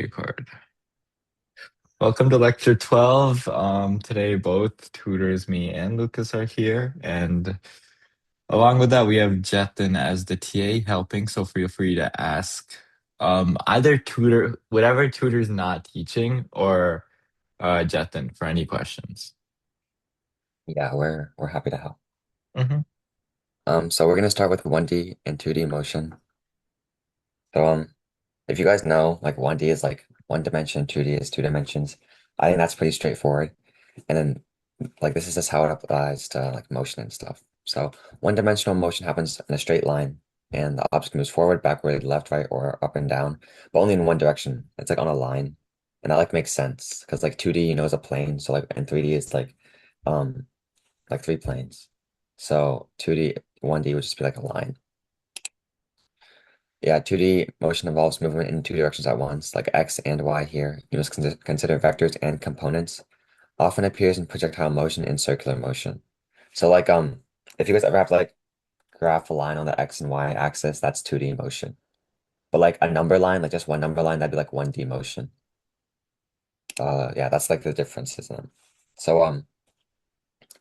Record. Welcome to lecture 12. Today both tutors, me and Lucas, are here. And along with that, we have Jetin as the TA helping. So feel free to ask either tutor, whatever tutor's not teaching, or Jetin for any questions. Yeah, we're happy to help. Hmm. So we're gonna start with 1D and 2D motion. So if you guys know, like 1D is like one dimension, 2D is two dimensions. I think that's pretty straightforward. And then like this is just how it applies to like motion and stuff. So one-dimensional motion happens in a straight line, and the object moves forward, backward, left, right, or up and down, but only in one direction. It's like on a line, and that like makes sense because like 2D, is a plane. So like and 3D is um like three planes. So 2D, 1D would just be like a line. Yeah, 2D motion involves movement in two directions at once, like X and Y here. You must consider vectors and components. Often appears in projectile motion and circular motion. So like if you guys ever have to like graph a line on the X and Y axis, that's 2D motion. But like a number line, like just one number line, that'd be like 1D motion. Yeah, that's like the differences in them. So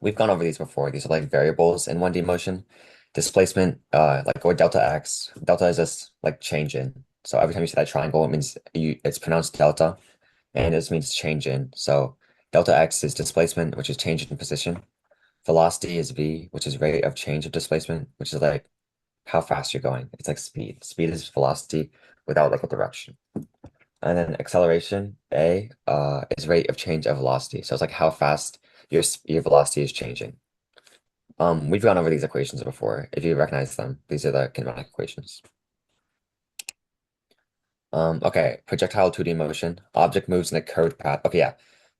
we've gone over these before. These are like variables in 1D motion. Displacement, like or delta x. Delta is just like change in. So every time you see that triangle, it means it's pronounced delta, and this means change in. So delta x is displacement, which is change in position. Velocity is v, which is rate of change of displacement, which is like how fast you're going. It's like speed. Speed is velocity without like a direction. And then acceleration, a, is rate of change of velocity. So it's like how fast your velocity is changing. We've gone over these equations before. If you recognize them, these are the kinematic equations. Okay, projectile 2D motion. Object moves in a curved path. Okay, yeah.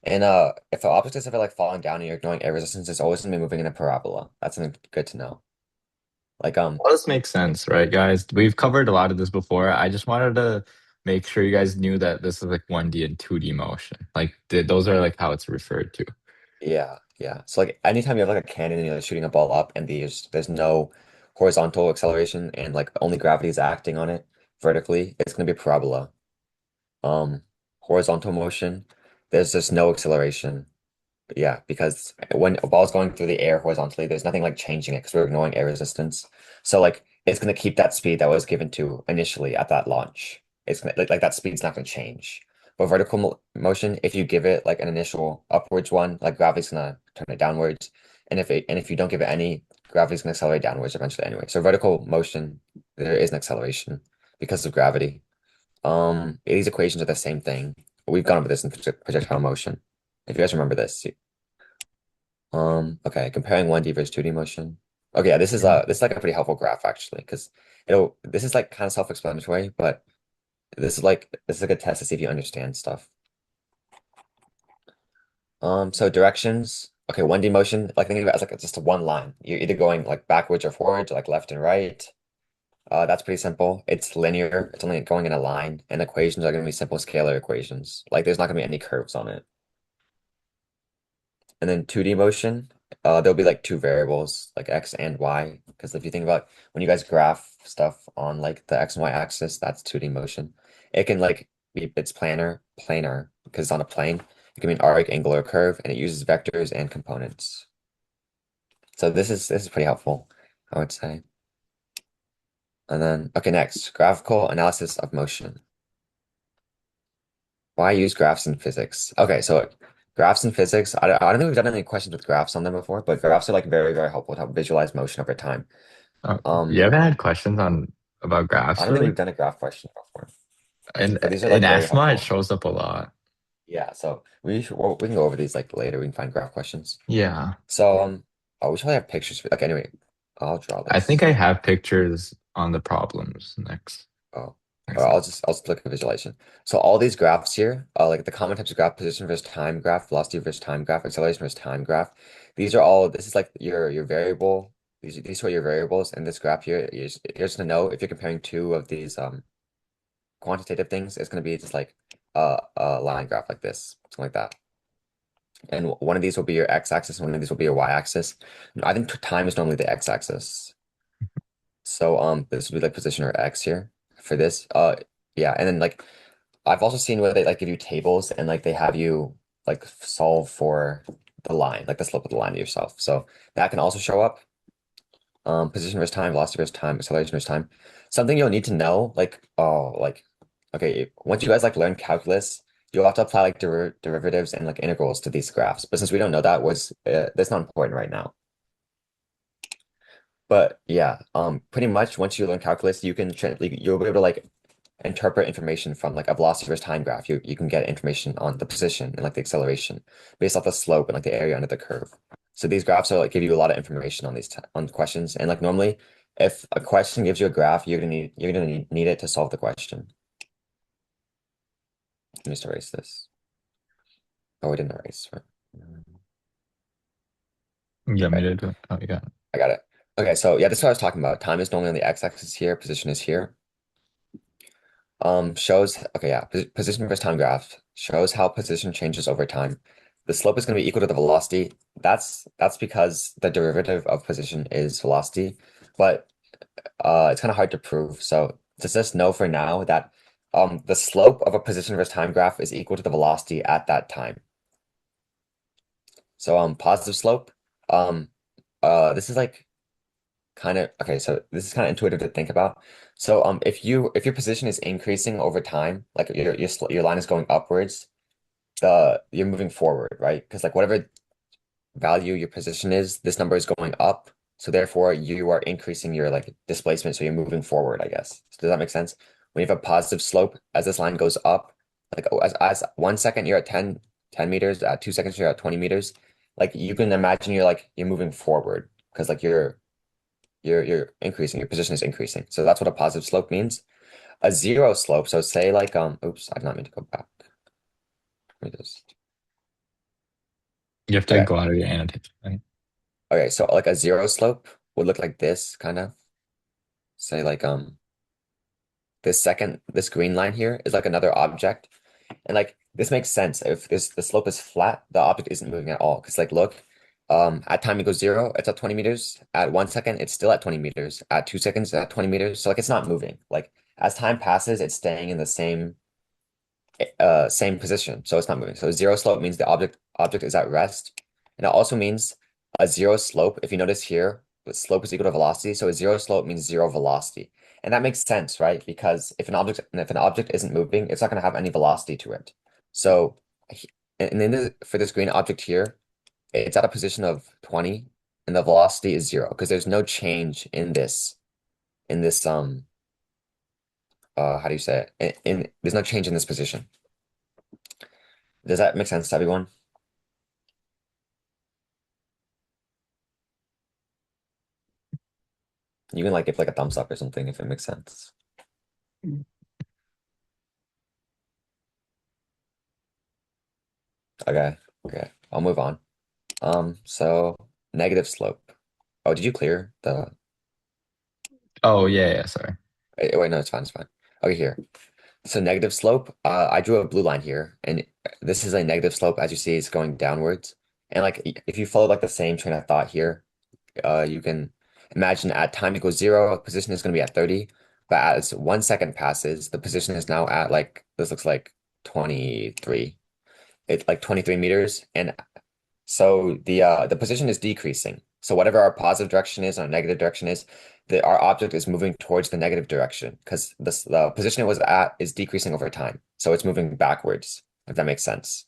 And if the object is ever like falling down and you're ignoring air resistance, it's always gonna be moving in a parabola. That's something good to know. Like All this makes sense, right, guys? We've covered a lot of this before. I just wanted to make sure you guys knew that this is like 1D and 2D motion. Like those are like how it's referred to. yeah, yeah. So like anytime you have like a cannon and you're like, shooting a ball up and there's no horizontal acceleration and like only gravity is acting on it vertically, it's gonna be a parabola. Um, Horizontal motion, there's just no acceleration. Yeah, because when a ball's going through the air horizontally, there's nothing like changing it because we're ignoring air resistance. So like it's gonna keep that speed that was given to initially at that launch. It's gonna like that speed's not gonna change. But vertical motion, if you give it like an initial upwards one, like gravity's gonna turn it downwards. And if you don't give it any, gravity's gonna accelerate downwards eventually anyway. So vertical motion, there is an acceleration because of gravity. These equations are the same thing. We've gone over this in projectile motion. If you guys remember this. Okay, comparing 1D versus 2D motion. Okay, yeah, this is like a pretty helpful graph actually, because this is like kind of self-explanatory, but this is a good test to see if you understand stuff. So directions. Okay, 1D motion, like think of it as like just a one line. You're either going like backwards or forwards, or like left and right. That's pretty simple. It's linear. It's only going in a line, and equations are going to be simple scalar equations. Like there's not going to be any curves on it. And then 2D motion, there'll be like two variables, like X and Y. Because if you think about when you guys graph stuff on like the X and Y axis, that's 2D motion. It can like it's planar, because it's on a plane. It can be an arc, angle, or curve, and it uses vectors and components. So this is pretty helpful, I would say. And then okay, next, graphical analysis of motion. Why use graphs in physics? Okay, so graphs in physics, I don't think we've done any questions with graphs on them before, but graphs are like very, very helpful to help visualize motion over time. You Um, haven't had questions on about I graphs don't think we've really? done a graph question before, In but these are in like very ESMA, it helpful. shows up a lot. Yeah, so we can go over these like later. We can find graph questions. Yeah. So oh, we should probably have pictures for like anyway. I'll draw I think this. I have pictures on the problems Oh, next or slide. I'll just look at visualization. So all these graphs here, like the common types of graph, position versus time graph, velocity versus time graph, acceleration versus time graph. These are all. This is like your variable. These are your variables in this graph here. You're just gonna know if you're comparing two of these quantitative things, it's gonna be just like a line graph like this, something like that. And one of these will be your x-axis, and one of these will be your y-axis. I think time is normally the x-axis. So this would be like position or x here for this. Yeah, and then like I've also seen where they like give you tables and like they have you like solve for the line, like the slope of the line yourself. So that can also show up. Position versus time, velocity versus time, acceleration versus time. Something you'll need to know, okay, once you guys like learn calculus, you'll have to apply like derivatives and like integrals to these graphs. But since we don't know that, was that's not important right now. But yeah, pretty much once you learn calculus, you'll be able to like interpret information from like a velocity versus time graph. You can get information on the position and like the acceleration based off the slope and like the area under the curve. So these graphs are like give you a lot of information on on the questions. And like normally, if a question gives you a graph, you're gonna need it to solve the question. Let me just erase this. Oh, we didn't erase, right? You want me Okay, to do it? Oh, you got it. I got it. Okay, so yeah, this is what I was talking about. Time is normally on the x-axis here, position is here. Shows, okay, yeah, position versus time graph shows how position changes over time. The slope is going to be equal to the velocity. That's because the derivative of position is velocity, but it's kind of hard to prove. So just know for now that the slope of a position versus time graph is equal to the velocity at that time. So positive slope, um, this is like kind of okay, so this is kind of intuitive to think about. So if your position is increasing over time, like your line is going upwards, the you're moving forward, right? Because like whatever value your position is, this number is going up. So therefore you are increasing your like displacement, so you're moving forward, I guess. So does that make sense? When you have a positive slope, as this line goes up, like as 1 second you're at 10 meters, at 2 seconds you're at 20 meters, like you can imagine you're moving forward because like you're increasing, your position is increasing. So that's what a positive slope means. A zero slope, so say like oops, I did not mean to go back. Let me just You have to okay. go out of your annotation, right? Okay, so like a zero slope would look like this, kind of. Say like this green line here is like another object. And like this makes sense. If this the slope is flat, the object isn't moving at all. Because like look, at time equals zero, it's at 20 meters. At 1 second, it's still at 20 meters. At 2 seconds, at 20 meters. So like it's not moving. Like as time passes, it's staying in the same position, so it's not moving. So zero slope means the object is at rest, and it also means a zero slope. If you notice here, the slope is equal to velocity, so a zero slope means zero velocity, and that makes sense, right? Because if an object isn't moving, it's not going to have any velocity to it. So, and then for this green object here, it's at a position of 20, and the velocity is zero because there's no change in this how do you say it? There's no change in this position. Does that make sense to everyone? You can like give like a thumbs up or something if it makes sense. Okay, okay. I'll move on. So negative slope. Oh, did you clear the Oh, yeah, yeah, sorry. wait, no, it's fine, it's fine. Okay, here. So negative slope, I drew a blue line here, and this is a negative slope. As you see, it's going downwards. And like if you follow like the same train of thought here, you can imagine at time equals zero, position is going to be at 30. But as 1 second passes, the position is now at like this looks like 23. It's like 23 meters. And so the position is decreasing. So whatever our positive direction is and our negative direction is, our object is moving towards the negative direction because the position it was at is decreasing over time. So it's moving backwards, if that makes sense.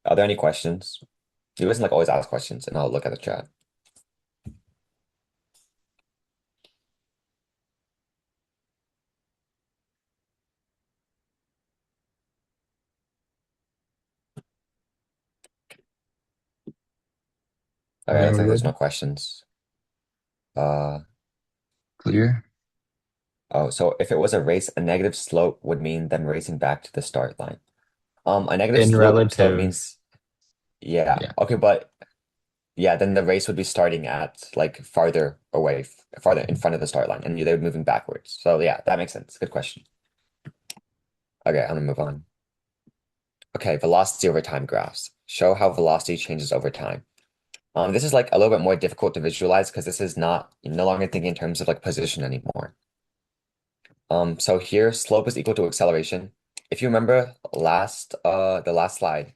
Are there any questions? You guys can like always ask questions and I'll look at the chat. Okay, Okay, looks we're like there's no good. questions. Uh Clear. oh, so if it was a race, a negative slope would mean them racing back to the start line. A negative In slope relative, means yeah. yeah. Okay, but yeah, then the race would be starting at like farther away, farther in front of the start line, and they would moving backwards. So yeah, that makes sense. Good question. Okay, I'm gonna move on. Okay, velocity over time graphs. Show how velocity changes over time. This is like a little bit more difficult to visualize because this is not you're no longer thinking in terms of like position anymore. So here slope is equal to acceleration. If you remember the last slide,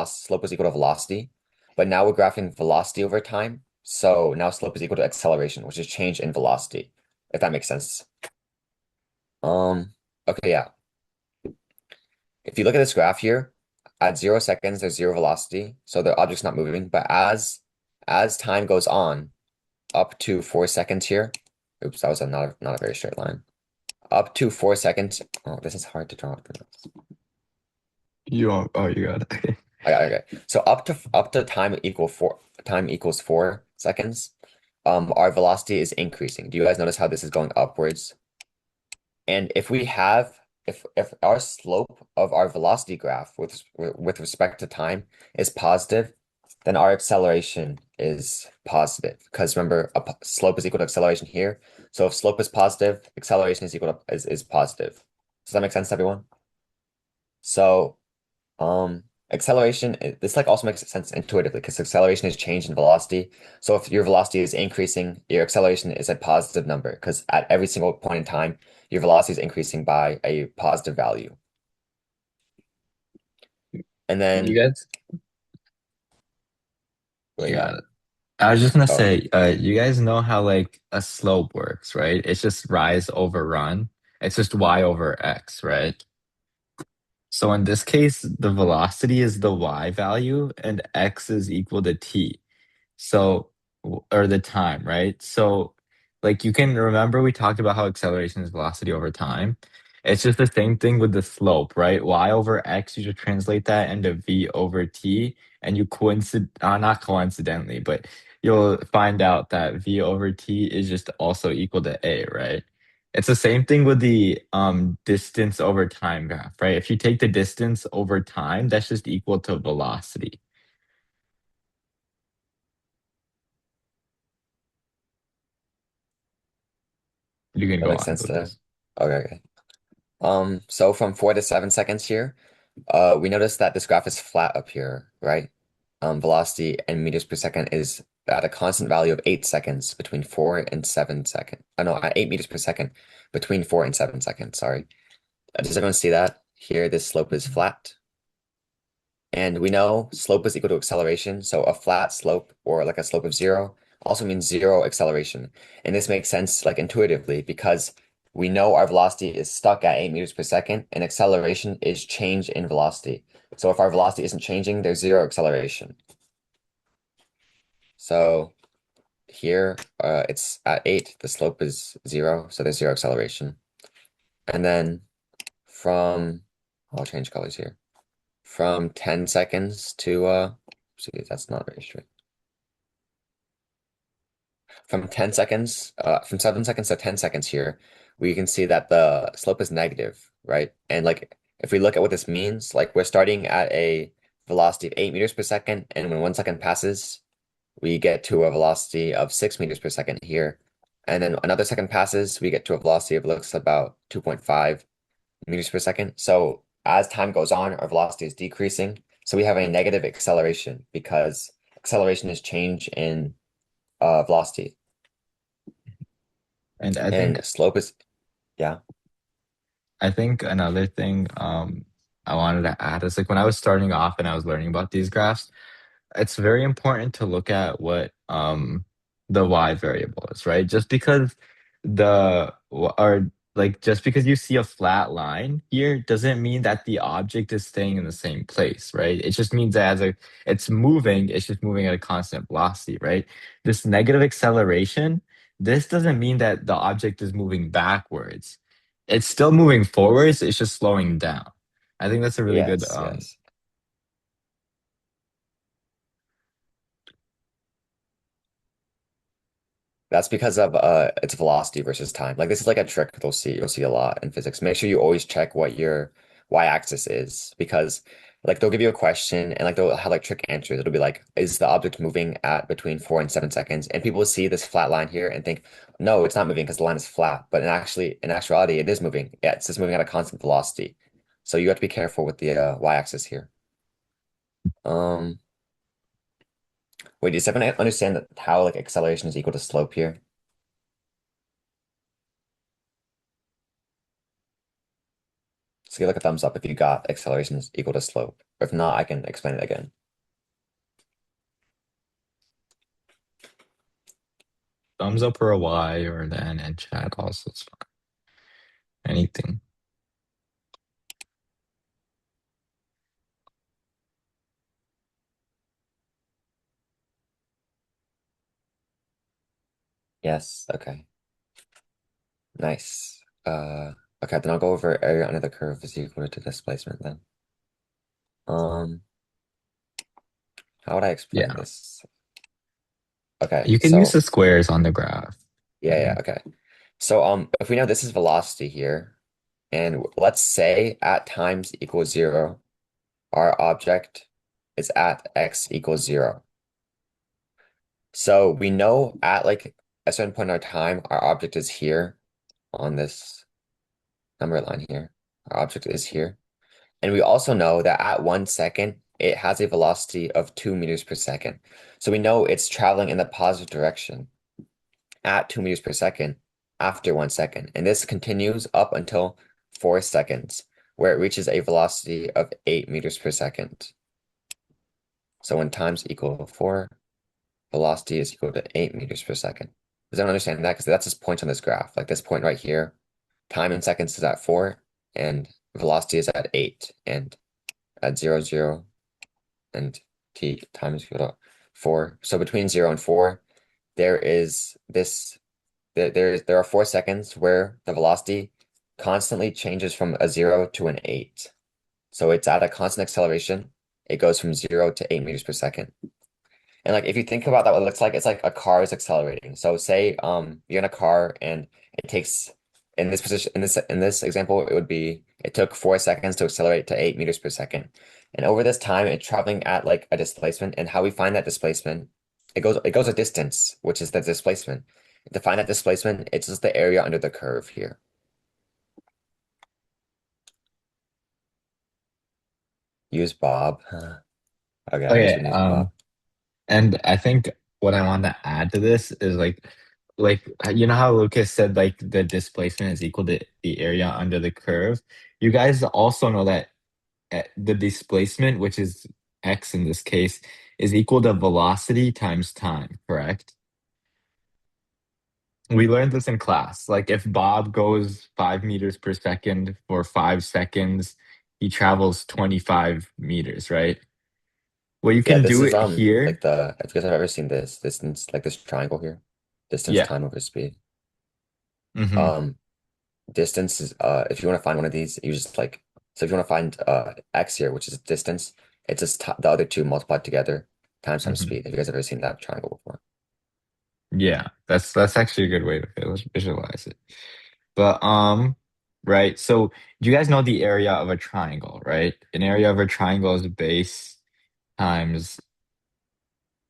slope is equal to velocity, but now we're graphing velocity over time. So now slope is equal to acceleration, which is change in velocity, if that makes sense. Um, okay, yeah. If you look at this graph here, at 0 seconds, there's zero velocity, so the object's not moving. But as time goes on, up to 4 seconds here, oops, that was not a very straight line. Up to 4 seconds. Oh, this is hard to draw. You got it. Okay. So up to time equals 4 seconds, our velocity is increasing. Do you guys notice how this is going upwards? And if our slope of our velocity graph with respect to time is positive, then our acceleration is positive. Because remember, slope is equal to acceleration here. So if slope is positive, acceleration is equal to is positive. Does that make sense to everyone? So acceleration, this like also makes sense intuitively because acceleration is change in velocity. So if your velocity is increasing, your acceleration is a positive number because at every single point in time, your velocity is increasing by a positive value. And You then, guys, well, you yeah. got it. I was just gonna Oh, say, you guys know how like a slope works, right? It's just rise over run. It's just y over x, right? So in this case, the velocity is the y value and x is equal to t. So, or the time, right? So, like you can remember we talked about how acceleration is velocity over time. It's just the same thing with the slope, right? Y over x, you should translate that into v over t, and you not coincidentally, but you'll find out that v over t is just also equal to a, right? It's the same thing with the distance over time graph, right? If you take the distance over time, that's just equal to velocity. You can that go makes on, sense there. Lucas. Okay. So from 4 to 7 seconds here, we notice that this graph is flat up here, right? Velocity in meters per second is at a constant value of 8 seconds between 4 and 7 seconds. Oh no, at 8 meters per second between 4 and 7 seconds. Sorry. Does everyone see that? Here, this slope is flat. And we know slope is equal to acceleration. So a flat slope or like a slope of zero also means zero acceleration. And this makes sense like intuitively because we know our velocity is stuck at 8 meters per second and acceleration is change in velocity. So if our velocity isn't changing, there's zero acceleration. So here it's at 8, the slope is zero, so there's zero acceleration. And then from, I'll change colors here. From 10 seconds to see, that's not very straight. From 7 seconds to 10 seconds here, we can see that the slope is negative, right? And like if we look at what this means, like we're starting at a velocity of 8 meters per second, and when 1 second passes, we get to a velocity of 6 meters per second here. And then another second passes, we get to a velocity of looks about 2.5 meters per second. So as time goes on, our velocity is decreasing. So we have a negative acceleration because acceleration is change in velocity. And And slope is, yeah. I think another thing I wanted to add is like when I was starting off and I was learning about these graphs, it's very important to look at what the y variable is, right? Just because or like just because you see a flat line here doesn't mean that the object is staying in the same place, right? It just means that it's moving, it's just moving at a constant velocity, right? This negative acceleration, this doesn't mean that the object is moving backwards. It's still moving forwards, it's just slowing down. I think that's a really good Yes, yes. That's because of its velocity versus time. Like this is like a trick you'll see a lot in physics. Make sure you always check what your y-axis is because like they'll give you a question and like they'll have like trick answers. It'll be like, is the object moving at between 4 and 7 seconds? And people will see this flat line here and think, no, it's not moving because the line is flat. But in actuality, it is moving. Yeah, it's just moving at a constant velocity. So you have to be careful with the y-axis here. Um, Wait, does everyone understand that how like acceleration is equal to slope here? So give like a thumbs up if you got acceleration is equal to slope. Or if not, I can explain it again. Thumbs up or a Y or an N and chat also. It's fine. Anything. Yes, okay. Nice. Okay, then I'll go over area under the curve is equal to displacement then. Um, how would I explain Yeah. this? Okay, You can use so the squares on the graph. yeah, okay. So if we know this is velocity here, and let's say at times equals zero, our object is at x equals zero. So we know at like a certain point in our time, our object is here on this number line here. Our object is here. And we also know that at 1 second, it has a velocity of 2 meters per second. So we know it's traveling in the positive direction at 2 meters per second after 1 second. And this continues up until 4 seconds, where it reaches a velocity of 8 meters per second. So when times equal 4, velocity is equal to 8 meters per second. Does anyone understand that? Because that's just points on this graph. Like this point right here, time in seconds is at 4, and velocity is at 8. And at 0, 0, and t time is equal to 4. So between 0 and 4, there is this there are 4 seconds where the velocity constantly changes from a 0 to an 8. So it's at a constant acceleration. It goes from 0 to 8 meters per second. And like if you think about that, what it looks like, it's like a car is accelerating. So say you're in a car and it takes in this position in this example, it would be it took 4 seconds to accelerate to 8 meters per second. And over this time, it's traveling at like a displacement. And how we find that displacement, it goes a distance, which is the displacement. To find that displacement, it's just the area under the curve here. Use Bob. Okay, I guess Okay. we can use Bob. And I think what I want to add to this is like you know how Lucas said like the displacement is equal to the area under the curve. You guys also know that the displacement, which is x in this case, is equal to velocity times time, correct? We learned this in class. Like if Bob goes 5 meters per second for 5 seconds, he travels 25 meters, right? Well, you Yeah, can this do is it here. like the if you guys have ever seen this distance like this triangle here, distance Yeah. time over speed. Hmm. Um, distance is if you want to find one of these, you just like so if you want to find x here, which is distance, it's just the other two multiplied together times some Hmm. speed. Have you guys ever seen that triangle before? Yeah, that's actually a good way to visualize it. But right. So do you guys know the area of a triangle, right? An area of a triangle is times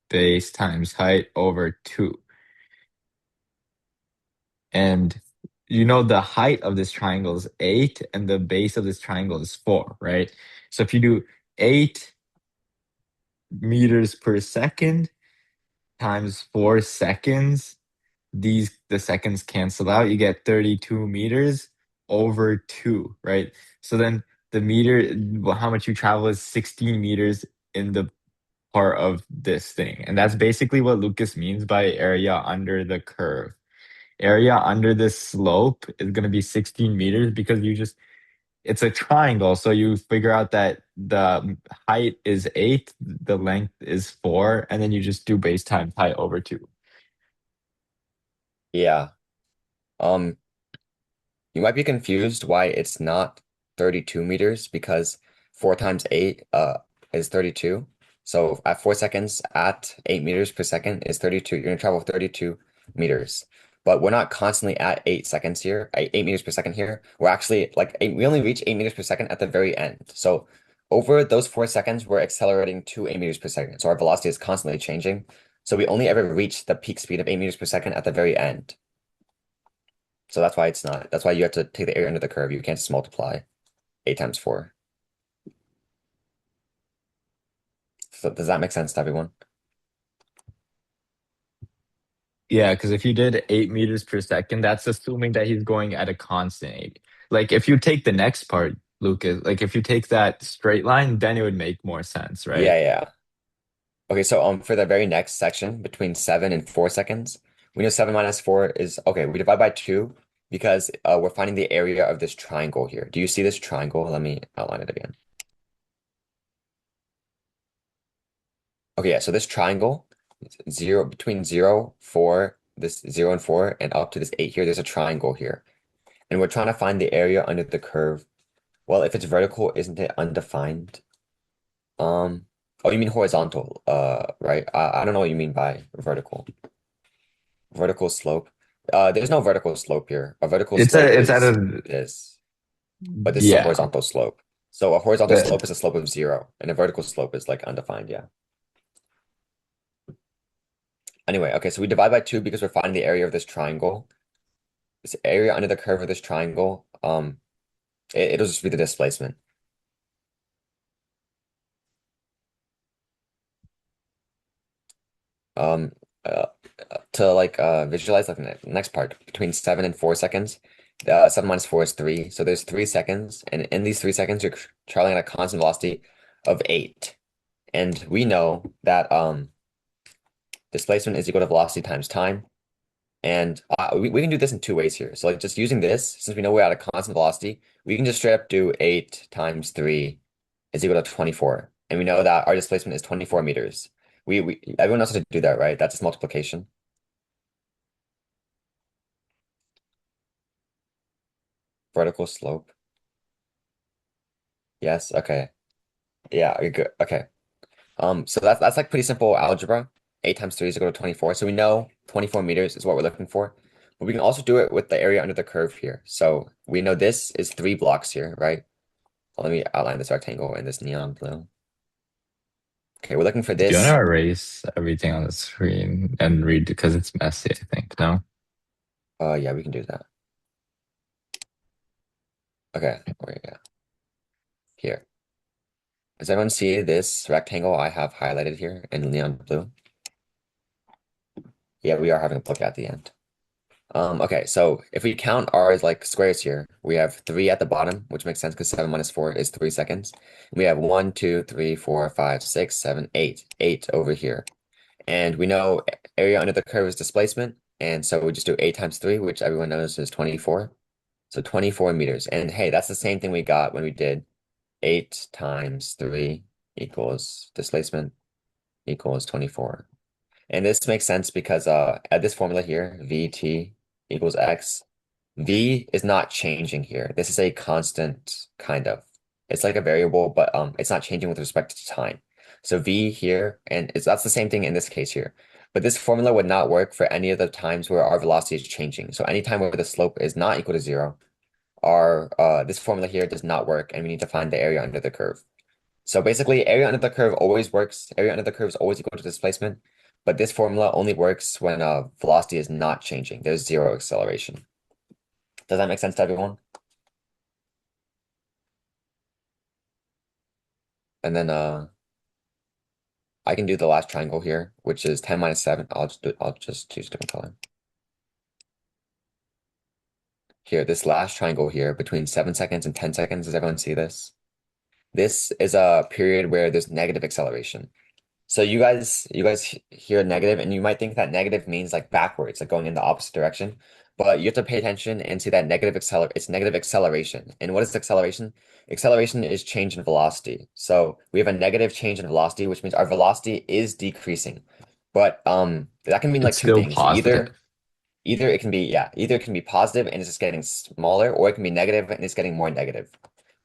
base times height over 2. And you know the height of this triangle is 8 and the base of this triangle is 4, right? So if you do 8 meters per second times 4 seconds, the seconds cancel out. You get 32 meters over 2, right? So then the meter, well, how much you travel is 16 meters in the part of this thing. And that's basically what Lucas means by area under the curve. Area under this slope is going to be 16 meters because it's a triangle. So you figure out that the height is 8, the length is 4, and then you just do base times height over 2. Yeah. Um, You might be confused why it's not 32 meters because 4 times 8 is 32. So at 4 seconds at 8 meters per second is 32. You're going to travel 32 meters. But we're not constantly at 8 seconds here, 8 meters per second here. We're actually like we only reach 8 meters per second at the very end. So over those 4 seconds, we're accelerating to 8 meters per second. So our velocity is constantly changing. So we only ever reach the peak speed of 8 meters per second at the very end. So that's why it's not. That's why you have to take the area under the curve. You can't just multiply 8 times 4. So does that make sense to everyone? Yeah, because if you did 8 meters per second, that's assuming that he's going at a constant 8. Like if you take the next part, Lucas. Like if you take that straight line, then it would make more sense, right? Yeah, yeah. Okay, so for the very next section between 7 and 4 seconds, we know 7 minus 4 is okay, we divide by 2 because we're finding the area of this triangle here. Do you see this triangle? Let me outline it again. Okay, yeah, so this triangle, zero between 4, this 0 and 4, and up to this 8 here, there's a triangle here. And we're trying to find the area under the curve. Well, if it's vertical, isn't it undefined? Um, oh, you mean horizontal, right? I don't know what you mean by vertical. Vertical slope. There's no vertical slope here. A vertical slope It's at is a this, but this is a yeah. horizontal slope. So a horizontal slope But is a slope of 0, and a vertical slope is like undefined, yeah. Anyway, okay, so we divide by 2 because we're finding the area of this triangle. This area under the curve of this triangle, it'll just be the displacement. Um, uh, to like visualize like the next part between 7 and 4 seconds. 7 minus 4 is 3, so there's 3 seconds, and in these 3 seconds, you're traveling at a constant velocity of 8. And we know that displacement is equal to velocity times time. And we can do this in two ways here. So like just using this, since we know we're at a constant velocity, we can just straight up do 8 times 3 is equal to 24. And we know that our displacement is 24 meters. Everyone knows how to do that, right? That's just multiplication. Vertical slope. Yes, okay. Yeah, you're good. Okay. So that's like pretty simple algebra. 8 times 3 is equal to 24. So we know 24 meters is what we're looking for. But we can also do it with the area under the curve here. So we know this is 3 blocks here, right? Let me outline this rectangle in this neon blue. Okay, we're looking for do you want this. to erase everything on the screen and read because it's messy, I think. No? Yeah, we can do that. Okay, wait, yeah. Here. Does everyone see this rectangle I have highlighted here in neon blue? Yeah, we are having a book at the end. Okay, so if we count ours like squares here, we have 3 at the bottom, which makes sense because 7 minus 4 is 3 seconds. We have 1, 2, 3, 4, 5, 6, 7, 8, 8 over here. And we know area under the curve is displacement, and so we just do 8 times 3, which everyone knows is 24. So 24 meters. And hey, that's the same thing we got when we did 8 times 3 equals displacement equals 24. And this makes sense because at this formula here, VT equals X, V is not changing here. This is a constant kind of. It's like a variable, but it's not changing with respect to time. So V here, and that's the same thing in this case here. But this formula would not work for any of the times where our velocity is changing. So anytime where the slope is not equal to 0, our this formula here does not work, and we need to find the area under the curve. So basically, area under the curve always works. Area under the curve is always equal to displacement, but this formula only works when velocity is not changing. There's zero acceleration. Does that make sense to everyone? And then I can do the last triangle here, which is 10 minus 7. I'll just choose a different color. Here, this last triangle here between 7 seconds and 10 seconds. Does everyone see this? This is a period where there's negative acceleration. So you guys hear negative, and you might think that negative means like backwards, like going in the opposite direction. But you have to pay attention and see that it's negative acceleration. And what is acceleration? Acceleration is change in velocity. So we have a negative change in velocity, which means our velocity is decreasing. But that can mean like It's two still things. positive. Either it can be, yeah, either it can be positive and it's just getting smaller, or it can be negative and it's getting more negative.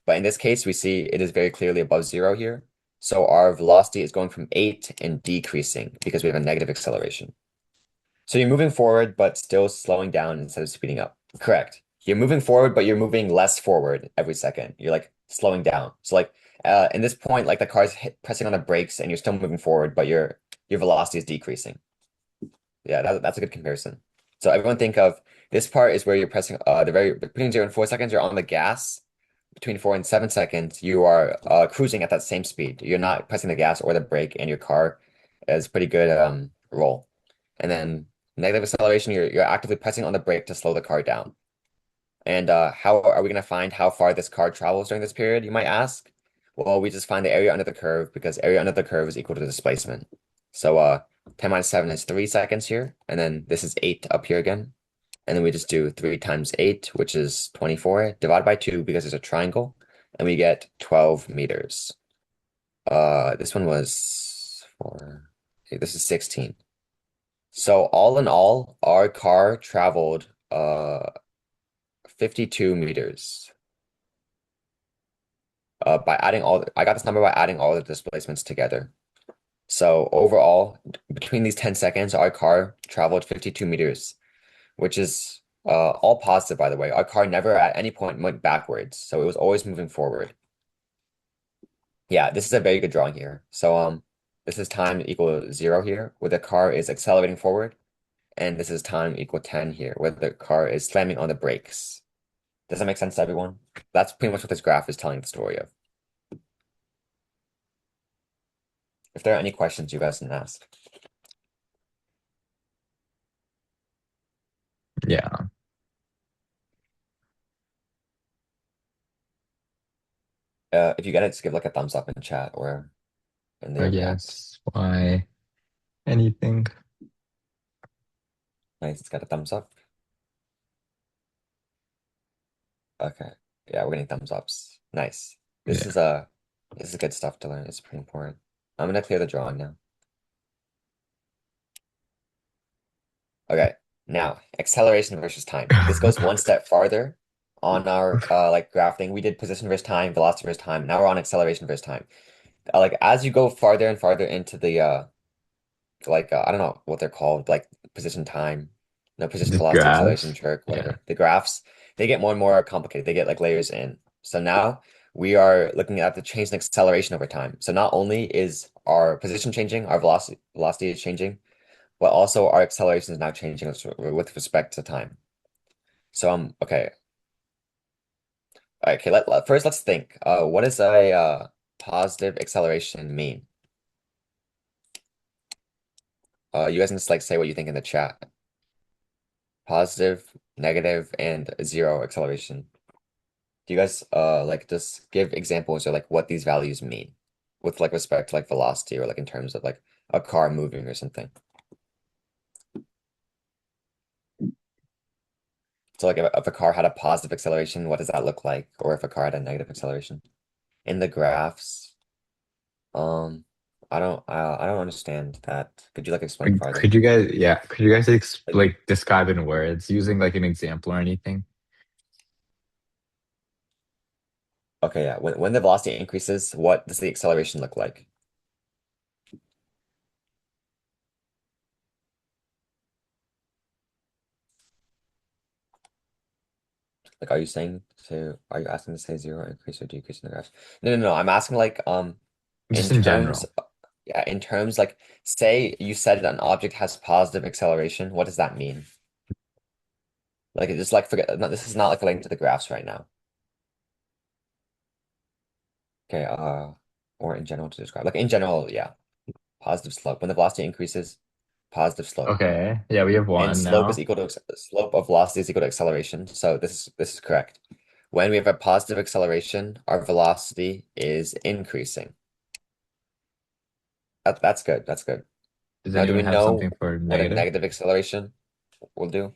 But in this case, we see it is very clearly above 0 here. So our velocity is going from 8 and decreasing because we have a negative acceleration. So you're moving forward, but still slowing down instead of speeding up. Correct. You're moving forward, but you're moving less forward every second. You're like slowing down. So like in this point, like the car's pressing on the brakes and you're still moving forward, but your velocity is decreasing. Yeah, that's a good comparison. So everyone think of this part is where you're pressing between 0 and 4 seconds, you're on the gas. Between 4 and 7 seconds, you are cruising at that same speed. You're not pressing the gas or the brake, and your car is pretty good roll. And then negative acceleration, you're actively pressing on the brake to slow the car down. And how are we going to find how far this car travels during this period, you might ask? Well, we just find the area under the curve because area under the curve is equal to displacement. So 10 minus 7 is 3 seconds here, and then this is 8 up here again. And then we just do 3 times 8, which is 24, divided by 2 because it's a triangle, and we get 12 meters. This one was 4, okay, this is 16. So all in all, our car traveled 52 meters. By adding all, I got this number by adding all the displacements together. So overall, between these 10 seconds, our car traveled 52 meters, which is all positive, by the way. Our car never at any point went backwards, so it was always moving forward. Yeah, this is a very good drawing here. So this is time equal 0 here, where the car is accelerating forward, and this is time equal 10 here, where the car is slamming on the brakes. Does that make sense to everyone? That's pretty much what this graph is telling the story of. If there are any questions, you guys can ask. Yeah, If you get it, just give like a thumbs up in chat or in I the React. guess why anything. Nice, it's got a thumbs up. Okay. Yeah, we're getting thumbs ups. Nice. This Yeah. is this is good stuff to learn. It's pretty important. I'm gonna clear the drawing now. Okay. Now, acceleration versus time. This goes one step farther on our like graph thing. We did position versus time, velocity versus time. Now we're on acceleration versus time. Like as you go farther and farther into the like I don't know what they're called, like position time, no position Just velocity, acceleration, graphs. jerk, Yeah. whatever. The graphs, they get more and more complicated. They get like layers in. So now we are looking at the change in acceleration over time. So not only is our position changing, our velocity is changing, but also our acceleration is now changing with respect to time. So okay. Okay, first let's think. What does a positive acceleration mean? You guys can just like say what you think in the chat. Positive, negative, and 0 acceleration. Do you guys like just give examples of like what these values mean with like respect to like velocity or like in terms of like a car moving or something? So like if a car had a positive acceleration, what does that look like? Or if a car had a negative acceleration? In the graphs, um, I don't understand that. Could you like explain farther? Could you guys, yeah, could you guys Like, like describe in words using like an example or anything? okay, yeah. When the velocity increases, what does the acceleration look like? Like, are you asking to say 0 increase or decrease in the graphs? No. I'm asking like, in Just in terms, general. yeah, in terms like, say you said an object has positive acceleration. What does that mean? Like, it just like forget. No, this is not like relating to the graphs right now. Okay, or in general to describe. Like in general, yeah, positive slope. When the velocity increases, positive slope. Okay. Yeah, we have And one slope is now. equal to slope of velocity is equal to acceleration. So this is correct. When we have a positive acceleration, our velocity is increasing. That's good. That's good. Does Now, do we anyone have something know for what a negative? negative acceleration will do?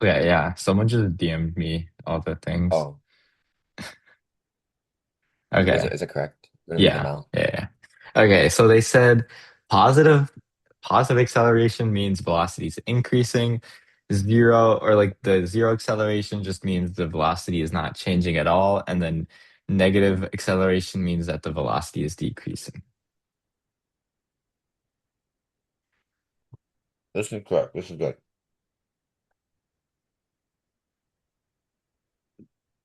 Yeah, yeah. Someone just DM'd me all the things. Oh, Okay. is it correct? I'm gonna read them Yeah. out. Yeah. Yeah. Okay. So they said positive positive acceleration means velocity is increasing. Zero or like the zero acceleration just means the velocity is not changing at all. And then negative acceleration means that the velocity is decreasing. This is correct. This is good.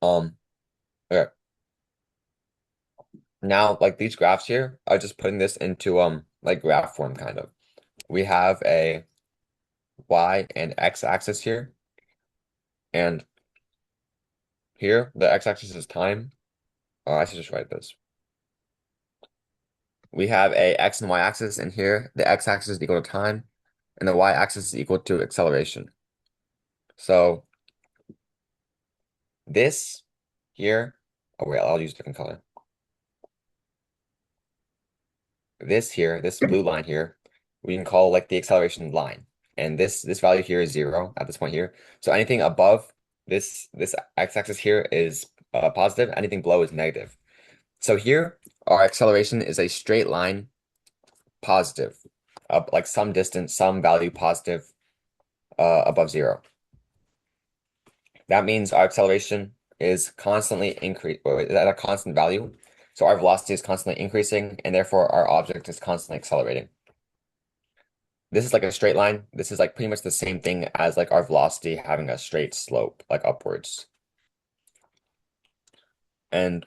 Um, okay. Now, like these graphs here, I'm just putting this into like graph form kind of. We have a y and x axis here. And here, the x-axis is time. Oh, I should just write this. We have a x and y axis, and here the x-axis is equal to time, and the y-axis is equal to acceleration. So this here, oh wait, I'll use a different color. This here, this blue line here, we can call like the acceleration line. And this value here is 0 at this point here. So anything above this x-axis here is positive, anything below is negative. So here, our acceleration is a straight line positive, up like some distance, some value positive above 0. That means our acceleration is constantly at a constant value. So our velocity is constantly increasing, and therefore our object is constantly accelerating. This is like a straight line. This is like pretty much the same thing as like our velocity having a straight slope, like upwards. And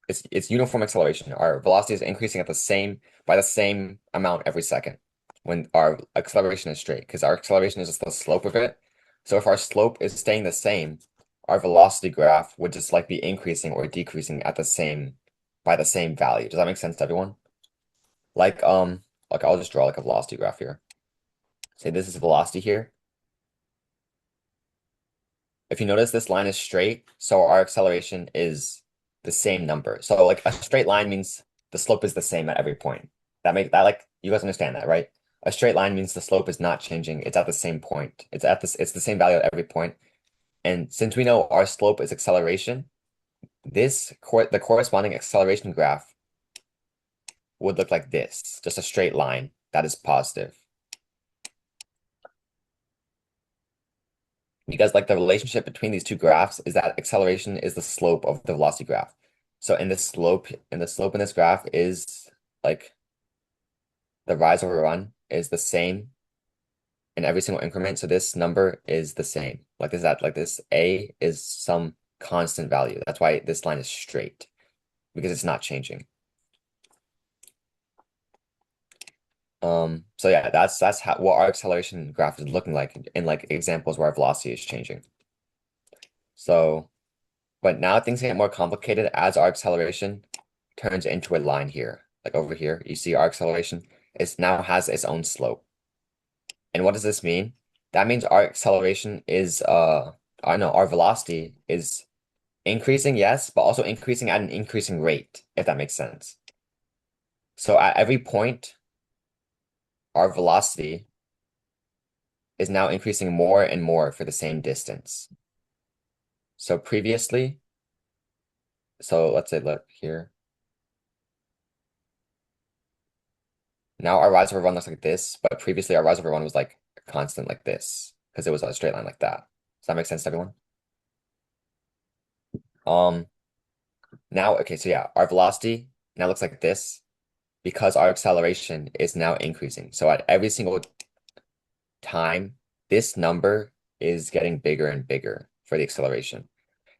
it's uniform acceleration. Our velocity is increasing at by the same amount every second when our acceleration is straight, because our acceleration is just the slope of it. So if our slope is staying the same, our velocity graph would just like be increasing or decreasing at the same by the same value. Does that make sense to everyone? Like I'll just draw like a velocity graph here. Say this is velocity here. If you notice, this line is straight, so our acceleration is the same number. So like a straight line means the slope is the same at every point. That like you guys understand that, right? A straight line means the slope is not changing. It's at the same point. It's the same value at every point. And since we know our slope is acceleration, the corresponding acceleration graph would look like this, just a straight line that is positive. Because like the relationship between these two graphs is that acceleration is the slope of the velocity graph. So the slope in this graph is like the rise over run is the same in every single increment. So this number is the same. Like this A is some constant value. That's why this line is straight, because it's not changing. So yeah, that's how what our acceleration graph is looking like in like examples where our velocity is changing. So but now things get more complicated as our acceleration turns into a line here. Like over here, you see our acceleration is now has its own slope. And what does this mean? That means our acceleration is I know our velocity is increasing, yes, but also increasing at an increasing rate, if that makes sense. So at every point, our velocity is now increasing more and more for the same distance. So previously, so let's say look here. Now our rise over run looks like this, but previously our rise over run was like constant like this because it was a straight line like that. Does that make sense to everyone? Um, Now, okay, so yeah, our velocity now looks like this because our acceleration is now increasing. So at every single time, this number is getting bigger and bigger for the acceleration.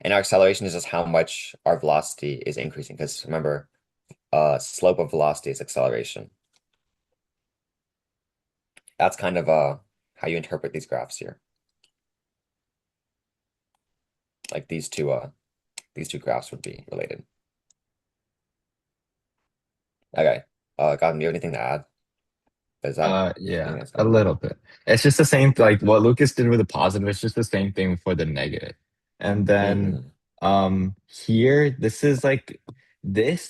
And our acceleration is just how much our velocity is increasing. Because remember, slope of velocity is acceleration. That's kind of how you interpret these graphs here. Like these two graphs would be related. Okay. Gautam, do you have anything to add? Is that anything Yeah, that's a good? little bit. It's just the same, like what Lucas did with the positive, it's just the same thing for the negative. And then Mm-hmm. here, this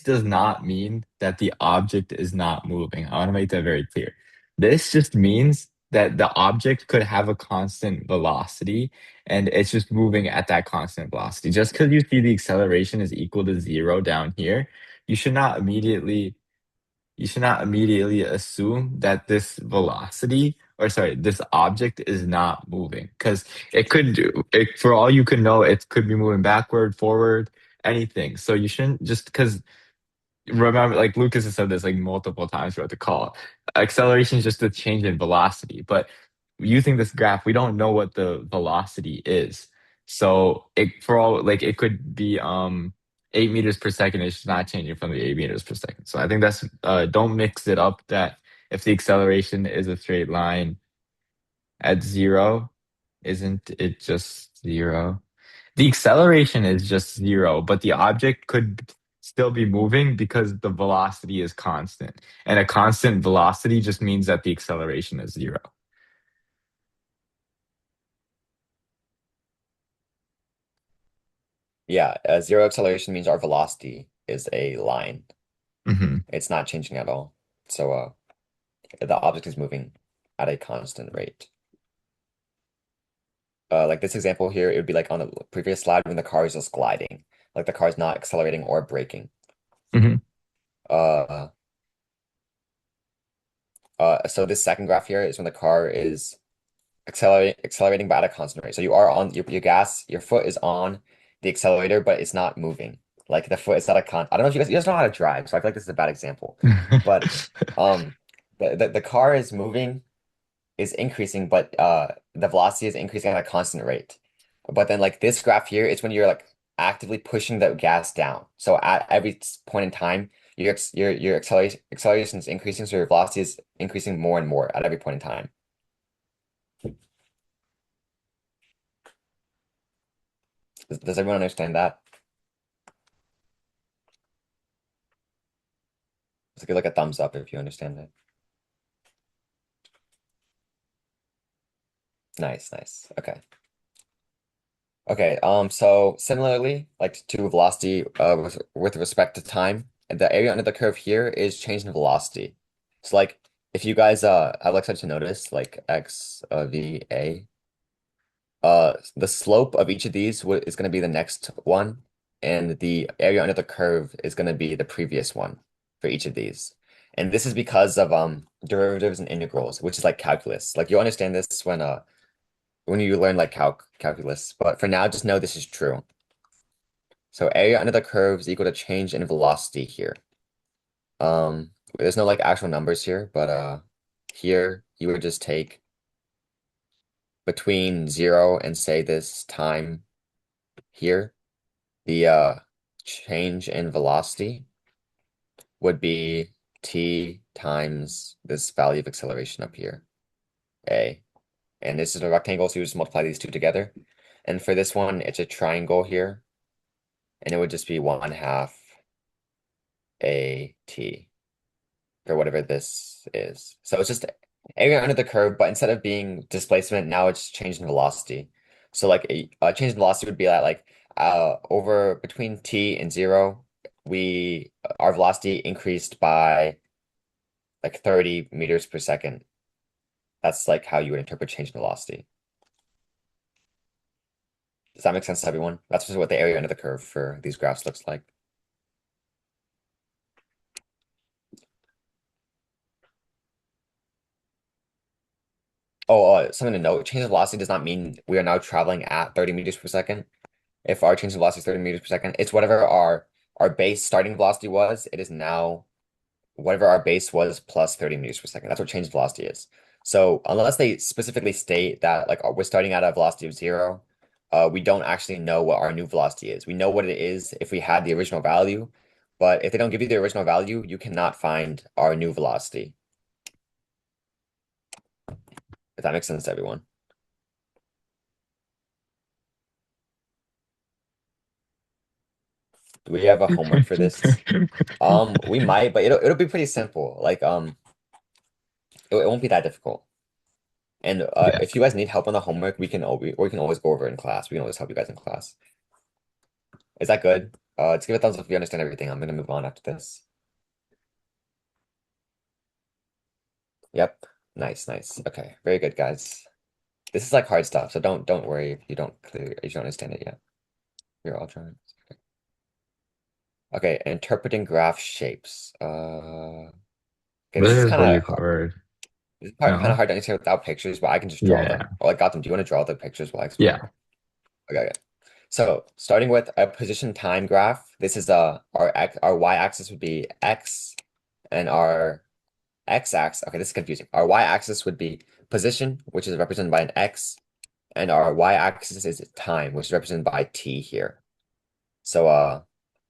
does not mean that the object is not moving. I want to make that very clear. This just means that the object could have a constant velocity and it's just moving at that constant velocity. Just because you see the acceleration is equal to 0 down here, you should not immediately you should not immediately assume that this velocity, or sorry, this object is not moving because for all you can know, it could be moving backward, forward, anything. So you shouldn't just because remember, like Lucas has said this like multiple times throughout the call, acceleration is just a change in velocity. But using this graph, we don't know what the velocity is. So for all like it could be 8 meters per second. It's not changing from the 8 meters per second. So I think that's don't mix it up that if the acceleration is a straight line at 0, Isn't it just zero? The acceleration is just zero, but the object could still be moving because the velocity is constant. And a constant velocity just means that the acceleration is zero. Yeah, zero acceleration means our velocity is a line. Hmm. It's not changing at all. So the object is moving at a constant rate. Like this example here, it would be like on the previous slide when the car is just gliding, like the car is not accelerating or braking. Hmm. Uh, so this second graph here is when the car is accelerating but at a constant rate. So you are on your gas, your foot is on the accelerator, but it's not moving. Like the foot is at a I don't know if you guys know how to drive, so I feel like this is a bad example. But um the car is moving, is increasing, but the velocity is increasing at a constant rate. But then like this graph here is when you're like actively pushing the gas down. So at every point in time, your acceleration is increasing, so your velocity is increasing more and more at every point in time. Does everyone understand that? Just give like a thumbs up if you understand it. Nice, nice. Okay. Okay, so similarly, like to velocity, with respect to time, the area under the curve here is change in velocity. So like, if you guys have like such a notice, like x v a, the slope of each of these is going to be the next one, and the area under the curve is going to be the previous one for each of these. And this is because of derivatives and integrals, which is like calculus. Like you'll understand this when you learn like calculus. But for now, just know this is true. So area under the curve is equal to change in velocity here. There's no like actual numbers here, but here you would just take between 0 and say this time here, the change in velocity would be t times this value of acceleration up here, a. And this is a rectangle, so you just multiply these two together. And for this one, it's a triangle here, and it would just be 1/2 at for whatever this is. So it's just area under the curve, but instead of being displacement, now it's change in velocity. So like a change in velocity would be at like over between t and 0, we our velocity increased by like 30 meters per second. That's like how you would interpret change in velocity. Does that make sense to everyone? That's just what the area under the curve for these graphs looks like. Oh, something to note, change in velocity does not mean we are now traveling at 30 meters per second. If our change in velocity is 30 meters per second, it's whatever our base starting velocity was. It is now whatever our base was plus 30 meters per second. That's what change in velocity is. So unless they specifically state that like we're starting at a velocity of 0, we don't actually know what our new velocity is. We know what it is if we had the original value, but if they don't give you the original value, you cannot find our new velocity. If that makes sense to everyone. Do we have a homework for this? We might, but it'll be pretty simple. Like it won't be that difficult. And Yeah. if you guys need help on the homework, we can always go over it in class. We can always help you guys in class. Is that good? Just give a thumbs up if you understand everything. I'm gonna move on after this. Yep. Nice, nice. Okay, very good, guys. This is like hard stuff, so don't worry if you don't understand it yet. You're all trying. Okay, interpreting graph shapes. Okay, this This is is kind pretty of hard. this is kind of No? hard to understand without pictures, but I can just draw Yeah. them. Oh, I got them. Do you want to draw the pictures while I explain? Yeah. Okay, okay. So starting with a position time graph, this is our y-axis would be x, and our x-axis. Okay, this is confusing. Our y-axis would be position, which is represented by an x, and our y-axis is time, which is represented by t here. So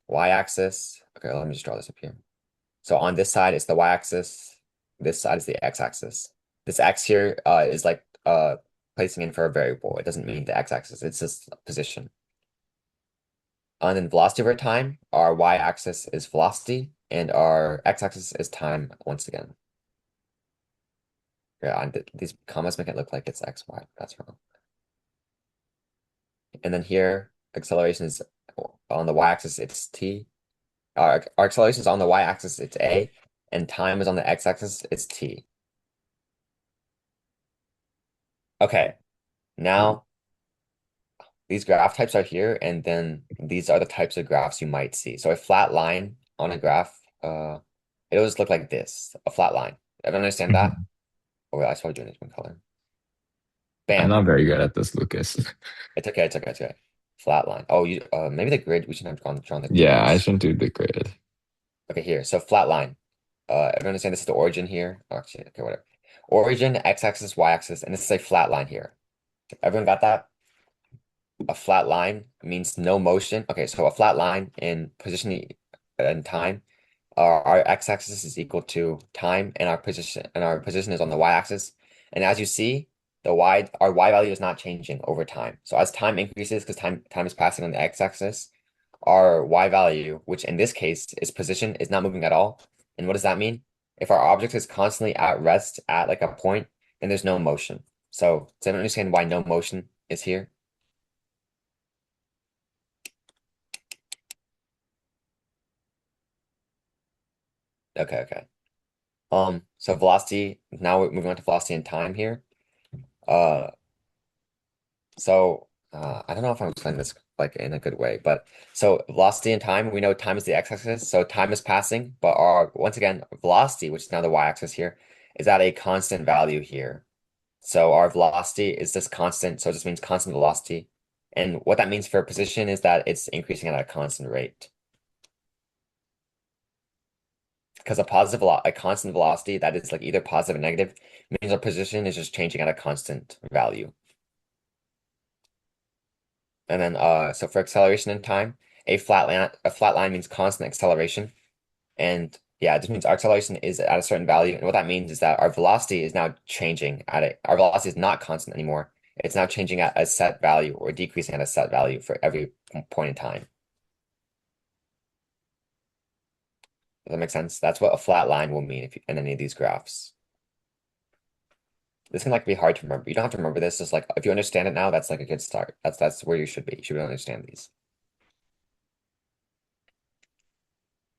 y-axis. Okay, let me just draw this up here. So on this side is the y-axis. This side is the x-axis. This x here is like placing in for a variable. It doesn't mean the x-axis. It's just position. And then velocity over time, our y-axis is velocity, and our x-axis is time once again. Yeah, these commas make it look like it's x, y. That's wrong. And then here, acceleration is on the y-axis, it's t. Our acceleration is on the y-axis, it's a, and time is on the x-axis, it's t. Okay, now these graph types are here, and then these are the types of graphs you might see. So a flat line on a graph, it always look like this, a flat line. Everyone understand that? Mhm. Oh, wait, I started doing this one color. I'm Bam. not very good at this, Lucas. It's okay, it's okay, it's okay. Flat line. Oh, you maybe the grid, we should have drawn the grid Yeah, I first. shouldn't do the grid. Okay, here. So flat line. Everyone understand this is the origin here? Oh, actually, okay, whatever. Origin, x-axis, y-axis, and this is a flat line here. Everyone got that? A flat line means no motion. Okay, so a flat line in position and time. Our x-axis is equal to time, and our position is on the y-axis. And as you see, our y value is not changing over time. So as time increases, because time is passing on the x-axis, our y value, which in this case is position, is not moving at all. And what does that mean? If our object is constantly at rest at like a point, then there's no motion. So does anyone understand why no motion is here? Okay, okay. So velocity, now we're moving on to velocity and time here. Uh, I don't know if I'm explaining this like in a good way, but so velocity and time, we know time is the x-axis, so time is passing, but our once again velocity, which is now the y-axis here, is at a constant value here. So our velocity is just constant, so it just means constant velocity. And what that means for a position is that it's increasing at a constant rate. Because a constant velocity that is like either positive or negative means our position is just changing at a constant value. And then so for acceleration in time, a flat line means constant acceleration. And yeah, it just means our acceleration is at a certain value. And what that means is that our velocity is now changing our velocity is not constant anymore. It's now changing at a set value or decreasing at a set value for every point in time. Does that make sense? That's what a flat line will mean if in any of these graphs. This can like be hard to remember. You don't have to remember this. Just like if you understand it now, that's like a good start. That's where you should be. You should be able to understand these.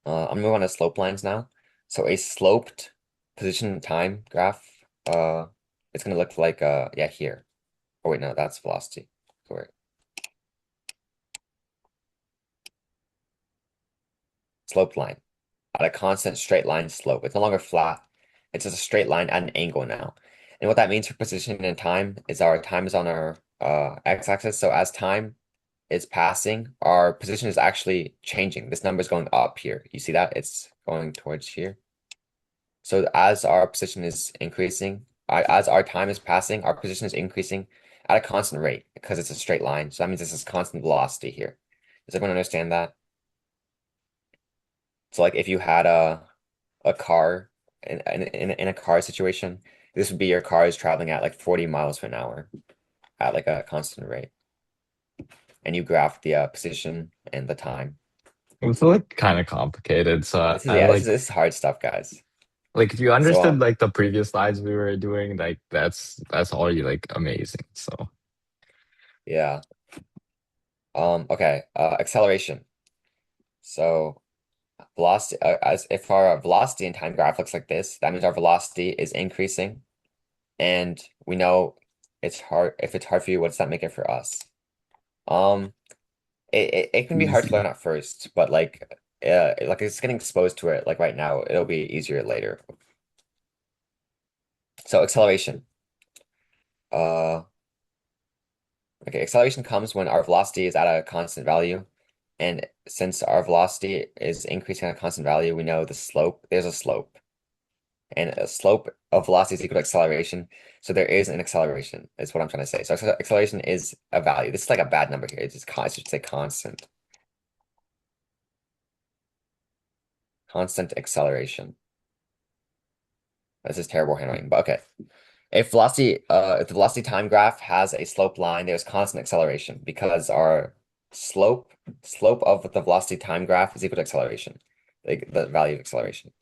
I'm moving on to slope lines now. So a sloped position time graph, uh, it's gonna look like yeah here. Oh wait, no, that's velocity. Correct. Sloped line at a constant straight line slope. It's no longer flat. It's just a straight line at an angle now. And what that means for position and time is our time is on our x-axis. So as time is passing, our position is actually changing. This number is going up here. You see that? It's going towards here. So as our position is increasing, as our time is passing, our position is increasing at a constant rate because it's a straight line. So that means this is constant velocity here. Does everyone understand that? So like if you had a car in a car situation, this would be your car is traveling at like 40 miles per hour at like a constant rate. And you graph the position and the time. It's like kind of complicated, so This is I yeah, this is like this is hard stuff, guys. if you So understood like the previous slides we were doing, like that's already like amazing. So yeah. Okay, acceleration. So velocity, as if our velocity and time graph looks like this, that means our velocity is increasing, and we know it's hard. If it's hard for you, what does that make it for us? Um, it can be hard to learn easy. at first, but like it's getting exposed to it. Like right now, it'll be easier later. So acceleration. Uh, okay, acceleration comes when our velocity is at a constant value, and since our velocity is increasing at a constant value, we know the slope. There's a slope. And a slope of velocity is equal to acceleration. So there is an acceleration, is what I'm trying to say. So acceleration is a value. This is like a bad number here. It's just I should say constant. Constant acceleration. This is terrible handwriting, but okay. if the velocity time graph has a slope line, there's constant acceleration because our slope slope of the velocity time graph is equal to acceleration, like the value of acceleration.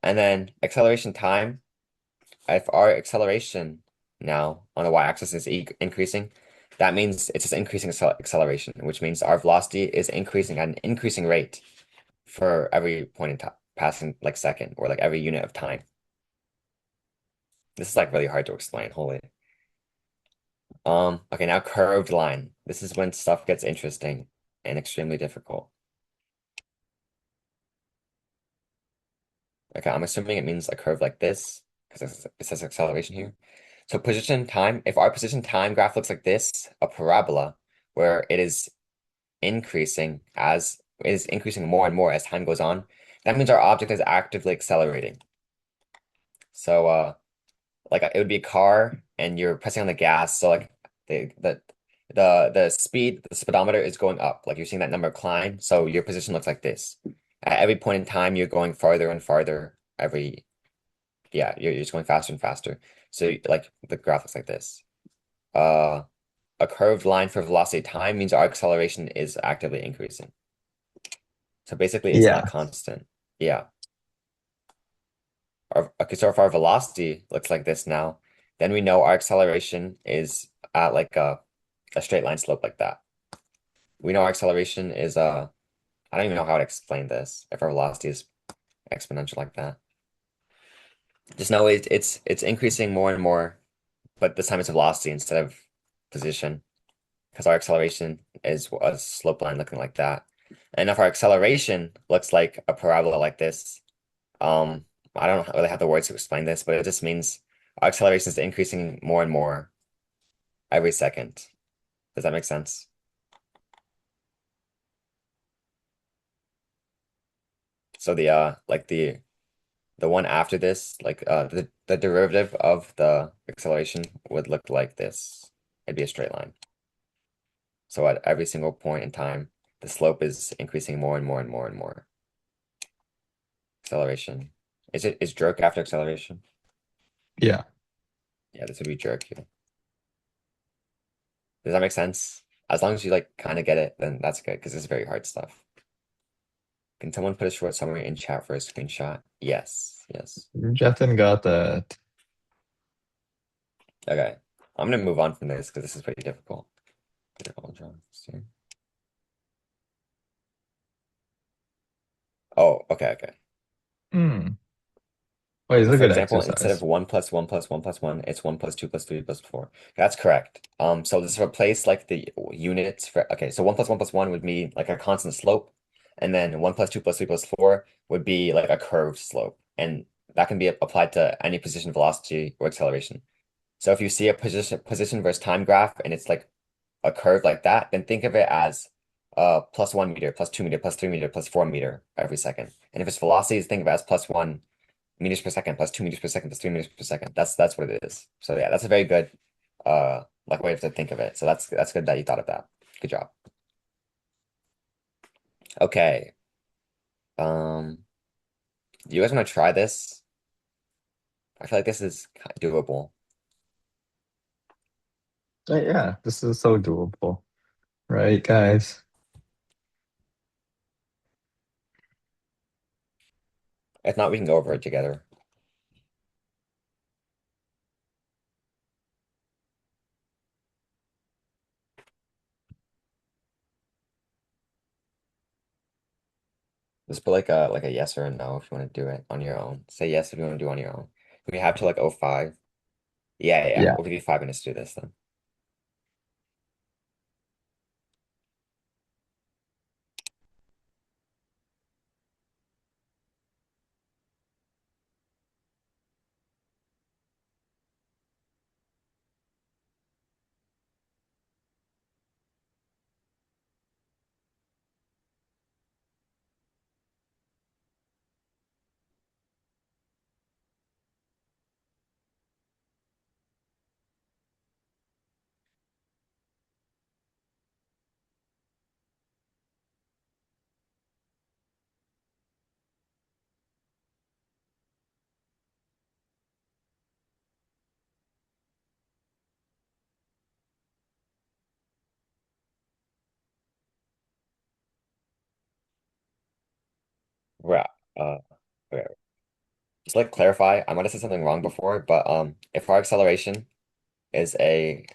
And then acceleration time, if our acceleration now on the y-axis is e increasing, that means it's just increasing acceleration, which means our velocity is increasing at an increasing rate for every point in time, passing like second or like every unit of time. This is like really hard to explain, holy. Okay, now curved line. This is when stuff gets interesting and extremely difficult. Okay, I'm assuming it means a curve like this because it says acceleration here. So position time, if our position time graph looks like this, a parabola where it is increasing more and more as time goes on, that means our object is actively accelerating. So like it would be a car and you're pressing on the gas, so like the the the speed, the speedometer is going up, like you're seeing that number climb, so your position looks like this. At every point in time you're going farther and farther, you're just going faster and faster, so like the graph looks like this. uh a curved line for velocity time means our acceleration is actively increasing, so basically it's not Yeah. constant. Yeah. Okay, so if our velocity looks like this now, then we know our acceleration is at like a straight line slope like that. We know our acceleration is I don't even know how to explain this if our velocity is exponential like that. Just know it's increasing more and more, but this time it's velocity instead of position because our acceleration is a slope line looking like that. And if our acceleration looks like a parabola like this, um, I don't really have the words to explain this, but it just means our acceleration is increasing more and more every second. Does that make sense? So the one after this, like the derivative of the acceleration would look like this. It'd be a straight line. So at every single point in time, the slope is increasing more and more and more and more. Acceleration. Is jerk after acceleration? Yeah. Yeah, this would be jerk here. Does that make sense? As long as you like kind of get it, then that's good because it's very hard stuff. Can someone put a short summary in chat for a screenshot? Yes, yes. Jetin got that. Okay. I'm gonna move on from this because this is pretty difficult. Oh, okay, okay. Hmm. Wait, it's So a for good example, instead of exercise. 1 plus 1 plus 1 plus 1, it's 1 plus 2 plus 3 plus 4. That's correct. So just replace like the units for, okay, so 1 plus 1 plus 1 would be like a constant slope, and then 1 plus 2 plus 3 plus 4 would be like a curved slope. And that can be applied to any position, velocity, or acceleration. So if you see a position versus time graph and it's like a curve like that, then think of it as plus 1 meter, plus 2 meter, plus 3 meter, plus 4 meter every second. And if it's velocities, think of it as plus 1 meters per second, plus 2 meters per second, plus 3 meters per second. That's what it is. So yeah, that's a very good like way to think of it. So that's good that you thought of that. Good job. Okay. Do you guys want to try this? I feel like this is doable. Yeah, this is so doable. Right, guys? If not, we can go over it together. Just put like a yes or a no if you want to do it on your own. Say yes if you want to do it on your own. We have to like 05. Yeah, yeah, yeah. Yeah. We'll give you 5 minutes to do this then. Uh, okay. Just like clarify, I might have said something wrong before, but if our acceleration is a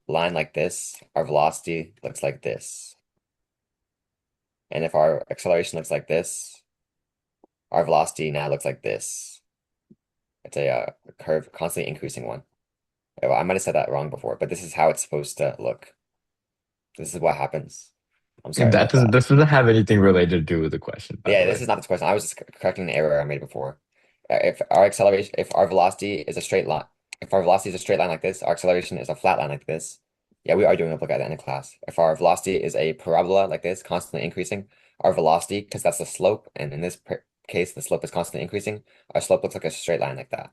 line like this, our velocity looks like this. And if our acceleration looks like this, our velocity now looks like this. It's a curve, constantly increasing one. Oh, I might have said that wrong before, but this is how it's supposed to look. This is what happens. I'm sorry That about doesn't that. this doesn't have anything related to do with the question, by Yeah, the this way. is not this question. I was just correcting an error I made before. If our acceleration, if our velocity is a straight line, if our velocity is a straight line like this, our acceleration is a flat line like this. Yeah, we are doing a book at the end of class. If our velocity is a parabola like this, constantly increasing, our velocity, because that's the slope, and in this case, the slope is constantly increasing, our slope looks like a straight line like that.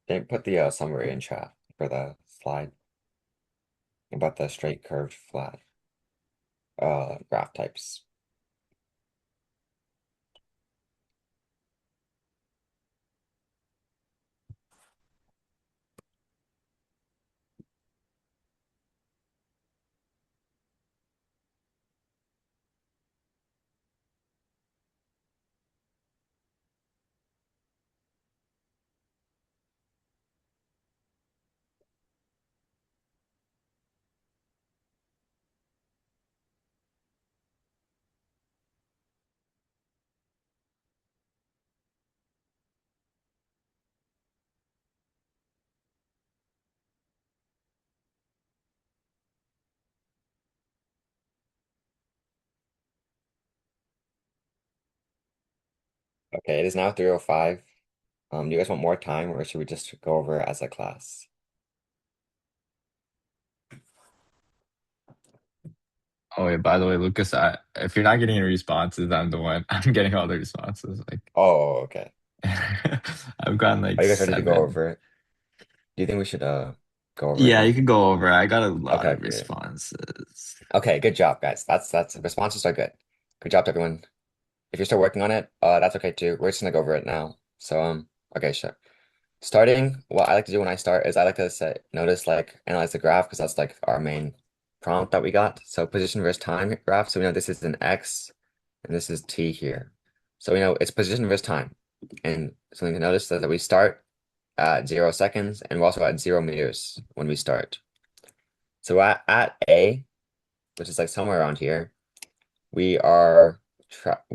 Then put the summary in chat for the slide about the straight curved flat graph types. Okay, it is now 3:05. Do you guys want more time or should we just go over it as a class? Oh wait, by the way, Lucas, if you're not getting any responses, I'm the one. I'm getting all the responses. Like Oh, okay. I've gotten Are like you guys ready to go 7. over it? Do you think we should go over it Yeah, you now? can go over. I got a lot Okay, of great. responses. Okay, good job, guys. That's responses are good. Good job to everyone. If you're still working on it, that's okay too. We're just gonna go over it now. So okay, sure. Starting, what I like to do when I start is I like to notice, like, analyze the graph because that's like our main prompt that we got. So position versus time graph. So we know this is an X and this is T here. So we know it's position versus time. And something to notice is that we start at 0 seconds and we're also at 0 meters when we start. So at A, which is like somewhere around here, we are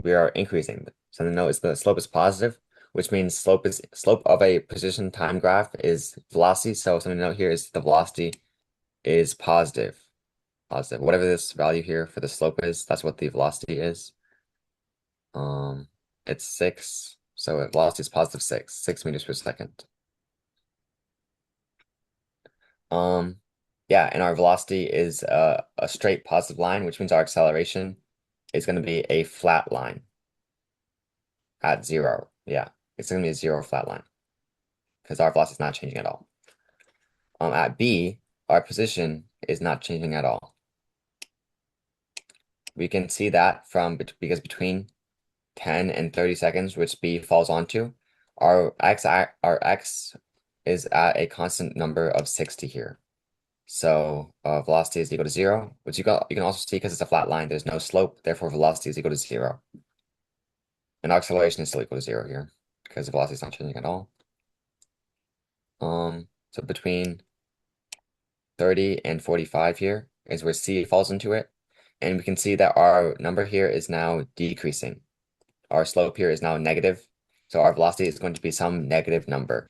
we are increasing. So the note is the slope is positive, which means slope of a position time graph is velocity. So something to note here is the velocity is positive. Positive. Whatever this value here for the slope is, that's what the velocity is. It's 6. So velocity is positive 6 meters per second. Um, yeah, and our velocity is a straight positive line, which means our acceleration is going to be a flat line at 0. Yeah, it's going to be a 0 flat line because our velocity is not changing at all. At B, our position is not changing at all. we can see that because between 10 and 30 seconds, which B falls onto, our x is at a constant number of 60 here. So velocity is equal to zero, which you can also see because it's a flat line. There's no slope, therefore velocity is equal to zero, and acceleration is still equal to zero here because the velocity is not changing at all. So between 30 and 45 here is where C falls into it, and we can see that our number here is now decreasing. Our slope here is now negative, so our velocity is going to be some negative number.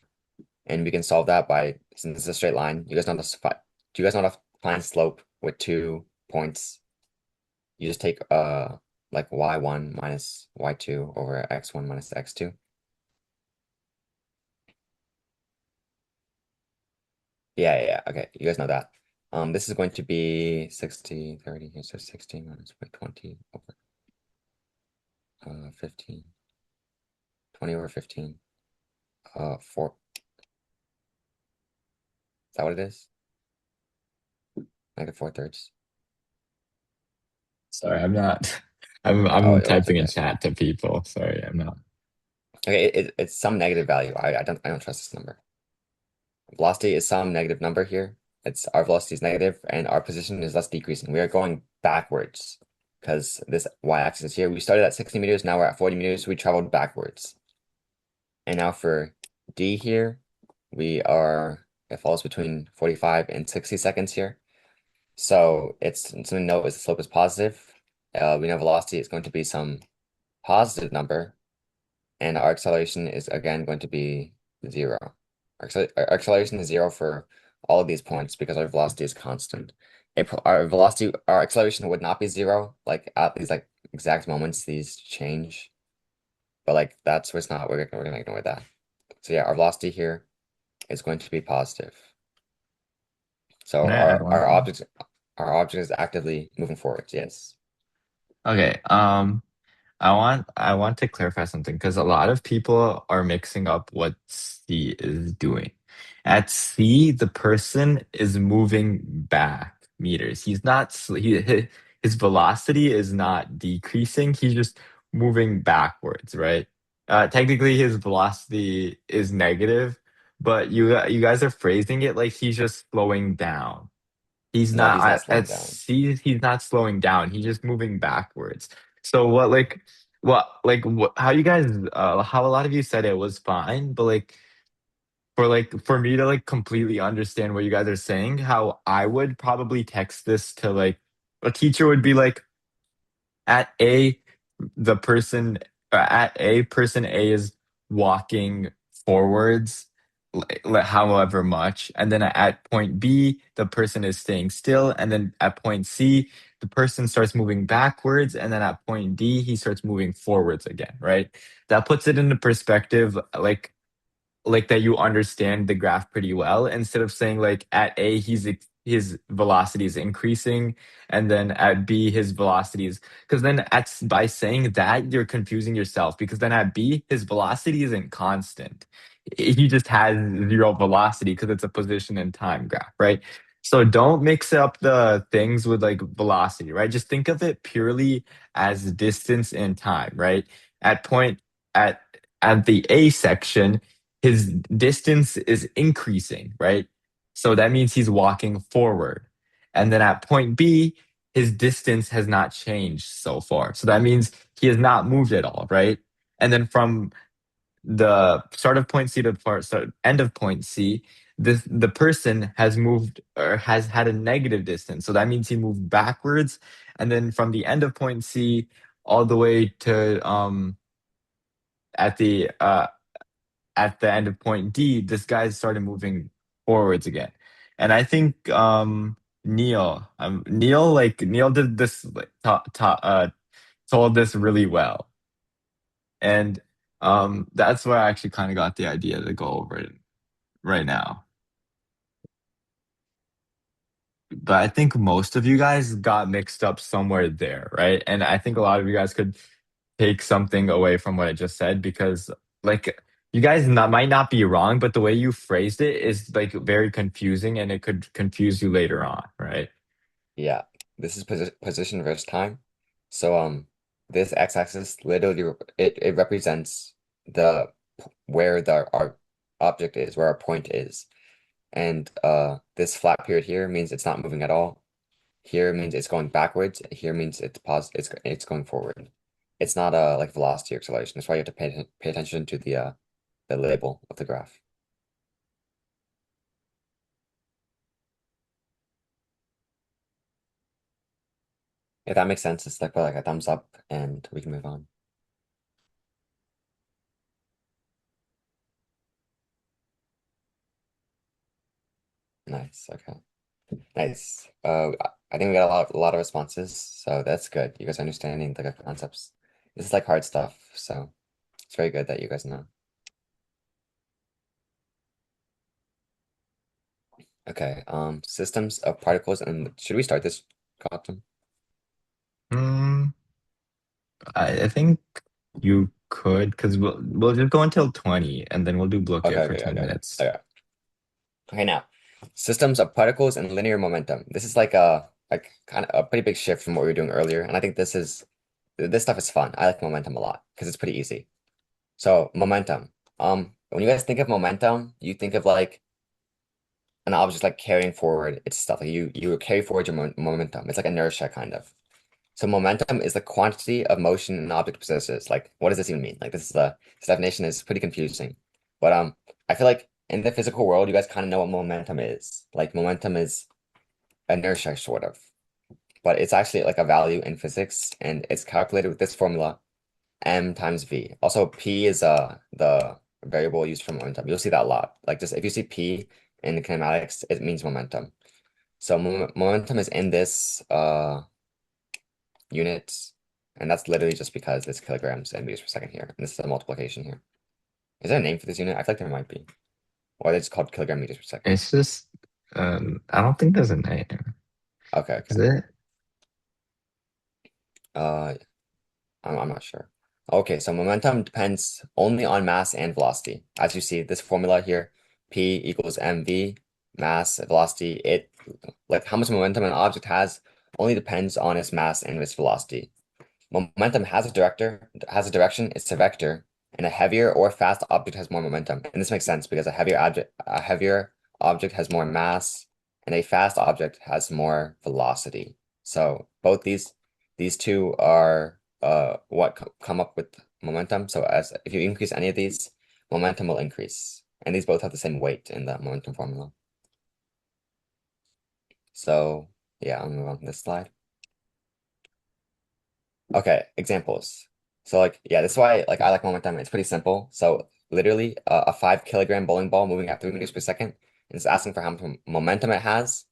And we can solve that by, since it's a straight line, do you guys know how to find slope with 2 points? You just take like y1 minus y2 over x1 minus x2. Yeah, okay, you guys know that. This is going to be 60, 30 here, so 60 minus 20 over 15, 20 over 15, 4. Is that what it is? -4/3. Sorry, I'm not. I'm Oh, I'm it's typing in okay. chat to people. Sorry, I'm not. Okay, it's some negative value. I don't trust this number. Velocity is some negative number here. It's our velocity is negative and our position is thus decreasing. We are going backwards because this y-axis is here. We started at 60 meters, now we're at 40 meters, so we traveled backwards. And now for D here, it falls between 45 and 60 seconds here. So it's something to note is the slope is positive. We know velocity is going to be some positive number, and our acceleration is again going to be zero. Our acceleration is zero for all of these points because our velocity is constant. Our acceleration would not be zero, like at these like exact moments these change, but like that's what's not. We're gonna ignore that. So yeah, our velocity here is going to be positive. So Can I add one thing? our object is actively moving forward. Yes. Okay. I want to clarify something because a lot of people are mixing up what C is doing. At C, the person is moving back meters. He's not his velocity is not decreasing. He's just moving backwards, right? Technically, his velocity is negative, but you guys are phrasing it like he's just slowing down. He's No, not he's not slowing at down. sea, he's not slowing down. He's just moving backwards. So what how you guys how a lot of you said it was fine, but for me to like completely understand what you guys are saying, how I would probably text this to like a teacher would be like at A, the person at A, person A is walking forwards, however much, and then at point B, the person is staying still, and then at point C, the person starts moving backwards, and then at point D, he starts moving forwards again, right? That puts it into perspective, like that you understand the graph pretty well instead of saying like at A his velocity is increasing and then at B his velocity is because then by saying that you're confusing yourself because then at B his velocity isn't constant. He just has zero velocity because it's a position and time graph, right? So don't mix up the things with like velocity, right? Just think of it purely as distance and time, right? At point at at the A section his distance is increasing, right? So that means he's walking forward. And then at point B, his distance has not changed so far. So that means he has not moved at all, right? And then from the start of point C to end of point C, the person has moved or has had a negative distance. So that means he moved backwards. And then from the end of point C all the way to at the at the end of point D, this guy started moving forwards again. And I think Neil did this like told this really well. And that's where I actually kind of got the idea to go over it right now. But I think most of you guys got mixed up somewhere there, right? And I think a lot of you guys could take something away from what I just said because like you guys might not be wrong, but the way you phrased it is like very confusing and it could confuse you later on, right? Yeah. This is position versus time. So this x-axis literally it represents the where our object is, where our point is. And this flat period here means it's not moving at all. Here means it's going backwards. Here means it's going forward. It's not like velocity or acceleration. That's why you have to pay attention to the label of the graph. If that makes sense, it's like put like a thumbs up and we can move on. Nice. Okay. Nice. I think we got a lot of responses, so that's good. You guys are understanding the concepts. This is like hard stuff, so it's very good that you guys know. Okay. Systems of particles, and should we start this, Gautam? Hmm. I think you could, because we'll just go until 20 and then we'll do block Okay. air for Okay. 10 Okay. minutes. Okay. Okay. Now, systems of particles and linear momentum. This is like a kind of a pretty big shift from what we were doing earlier, and I think this stuff is fun. I like momentum a lot because it's pretty easy. So momentum. When you guys think of momentum, you think of like an object like carrying forward its stuff. Like you carry forward your momentum. It's like inertia kind of. So momentum is the quantity of motion an object possesses. Like, what does this even mean? Like, this definition is pretty confusing. But I feel like in the physical world, you guys kind of know what momentum is. Like, momentum is inertia, sort of. But it's actually like a value in physics, and it's calculated with this formula, m times v. Also, p is the variable used for momentum. You'll see that a lot. Like, just if you see p in kinematics, it means momentum. So momentum is in this units, and that's literally just because it's kilograms and meters per second here, and this is a multiplication here. Is there a name for this unit? I feel like there might be. Or it's called kilogram meters per second. It's just, I don't think there's a name. Okay, Is okay. it? Uh, I'm not sure. Okay, so momentum depends only on mass and velocity. As you see, this formula here, P equals mv, mass, velocity, like how much momentum an object has only depends on its mass and its velocity. Momentum has a direction, it's a vector, and a heavier or fast object has more momentum. And this makes sense because a heavier object has more mass, and a fast object has more velocity. So both these two are what come up with momentum. So as if you increase any of these, momentum will increase. And these both have the same weight in the momentum formula. So yeah, I'll move on to this slide. Okay, examples. So like, yeah, this is why like I like momentum. It's pretty simple. So literally a 5 kilogram bowling ball moving at 3 meters per second, and it's asking for how much momentum it has.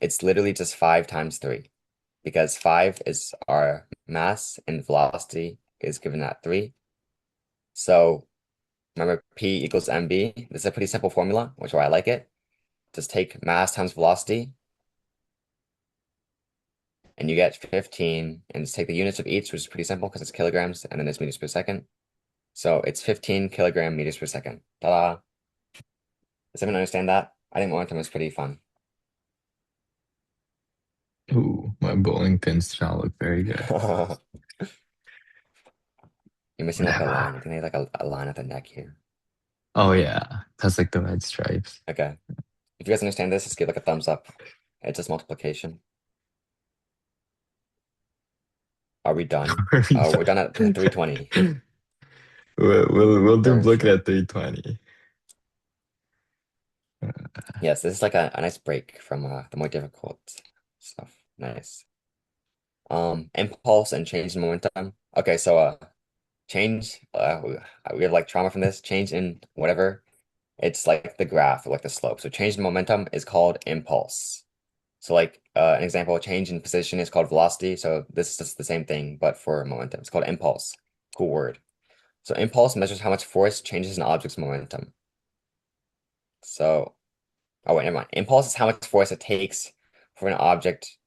It's literally just 5 times 3 because 5 is our mass and velocity is given at 3. So remember P equals mv. This is a pretty simple formula, which is why I like it. Just take mass times velocity and you get 15 and just take the units of each, which is pretty simple because it's kilograms and then it's meters per second. So it's 15 kilogram meters per second. Ta-da. Does everyone understand that? I think momentum is pretty fun. Ooh, my bowling pins do not look very good. You're missing like a Nah. line. I think they have like a line at the neck here. Oh yeah, that's like the red stripes. Okay. If you guys understand this, just give like a thumbs up. It's just multiplication. Are we done? Are we We're done at done? 320 We'll do for block sure. at 320. Yes, this is like a nice break from the more difficult stuff. Nice. Impulse and change in momentum. Okay, so change we have like trauma from this. Change in whatever. It's like the graph, or like the slope. So change in momentum is called impulse. So like an example, change in position is called velocity. So this is just the same thing, but for momentum. It's called impulse. Cool word. So impulse measures how much force changes an object's momentum. So, oh wait, never mind. Impulse is how much force it takes for an object's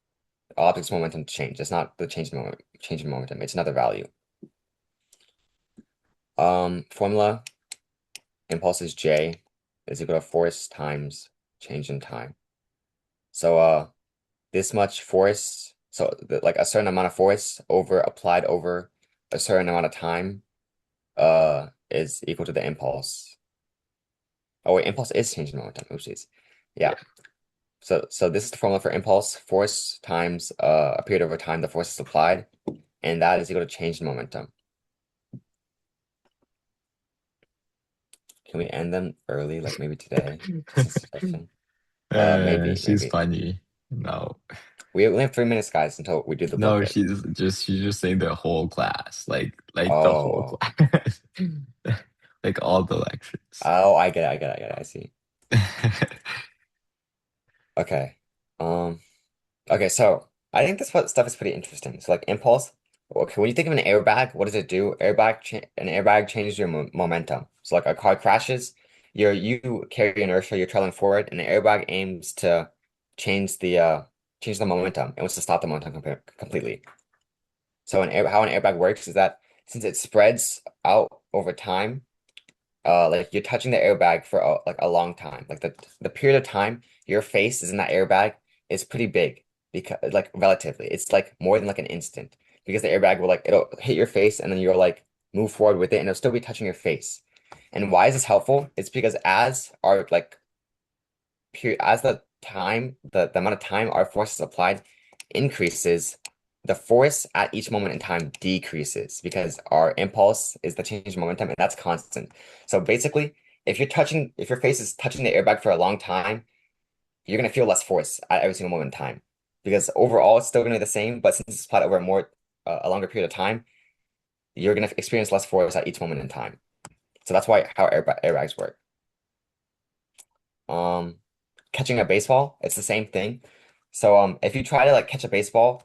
momentum to change. It's not the change in momentum. It's another value. Formula, impulse is J is equal to force times change in time. So this much force So like a certain amount of force over applied over a certain amount of time is equal to the impulse. Oh wait, impulse is changing momentum. Oopsies. Yeah. Yeah. So this is the formula for impulse, force times a period over time the force is applied, and that is equal to change in momentum. Can we end them early, like maybe today? Just a suggestion. Maybe, She's maybe. funny. No. We only have 3 minutes, guys, until we do the No, booklet. she's just saying the whole class. Like the whole Oh, class. Like all the lectures. oh, I get it, I get it, I get it. I see. Okay. Um, okay, so I think stuff is pretty interesting. So like impulse, okay, when you think of an airbag, what does it do? An airbag changes your momentum. So like a car crashes, you carry inertia, you're traveling forward, and the airbag aims to change the uh change the momentum. It wants to stop the momentum completely. So how an airbag works is that since it spreads out over time, like you're touching the airbag for like a long time. Like the period of time your face is in that airbag is pretty big because like relatively, it's like more than like an instant because the airbag will like it'll hit your face and then you'll like move forward with it and it'll still be touching your face. And why is this helpful? It's because as our like period as the amount of time our force is applied increases, the force at each moment in time decreases because our impulse is the change in momentum and that's constant. So basically, if your face is touching the airbag for a long time, you're gonna feel less force at every single moment in time. Because overall it's still gonna be the same, but since it's applied over a longer period of time, you're gonna experience less force at each moment in time. So that's why how airbags work. Um, Catching a baseball, it's the same thing. So if you try to like catch a baseball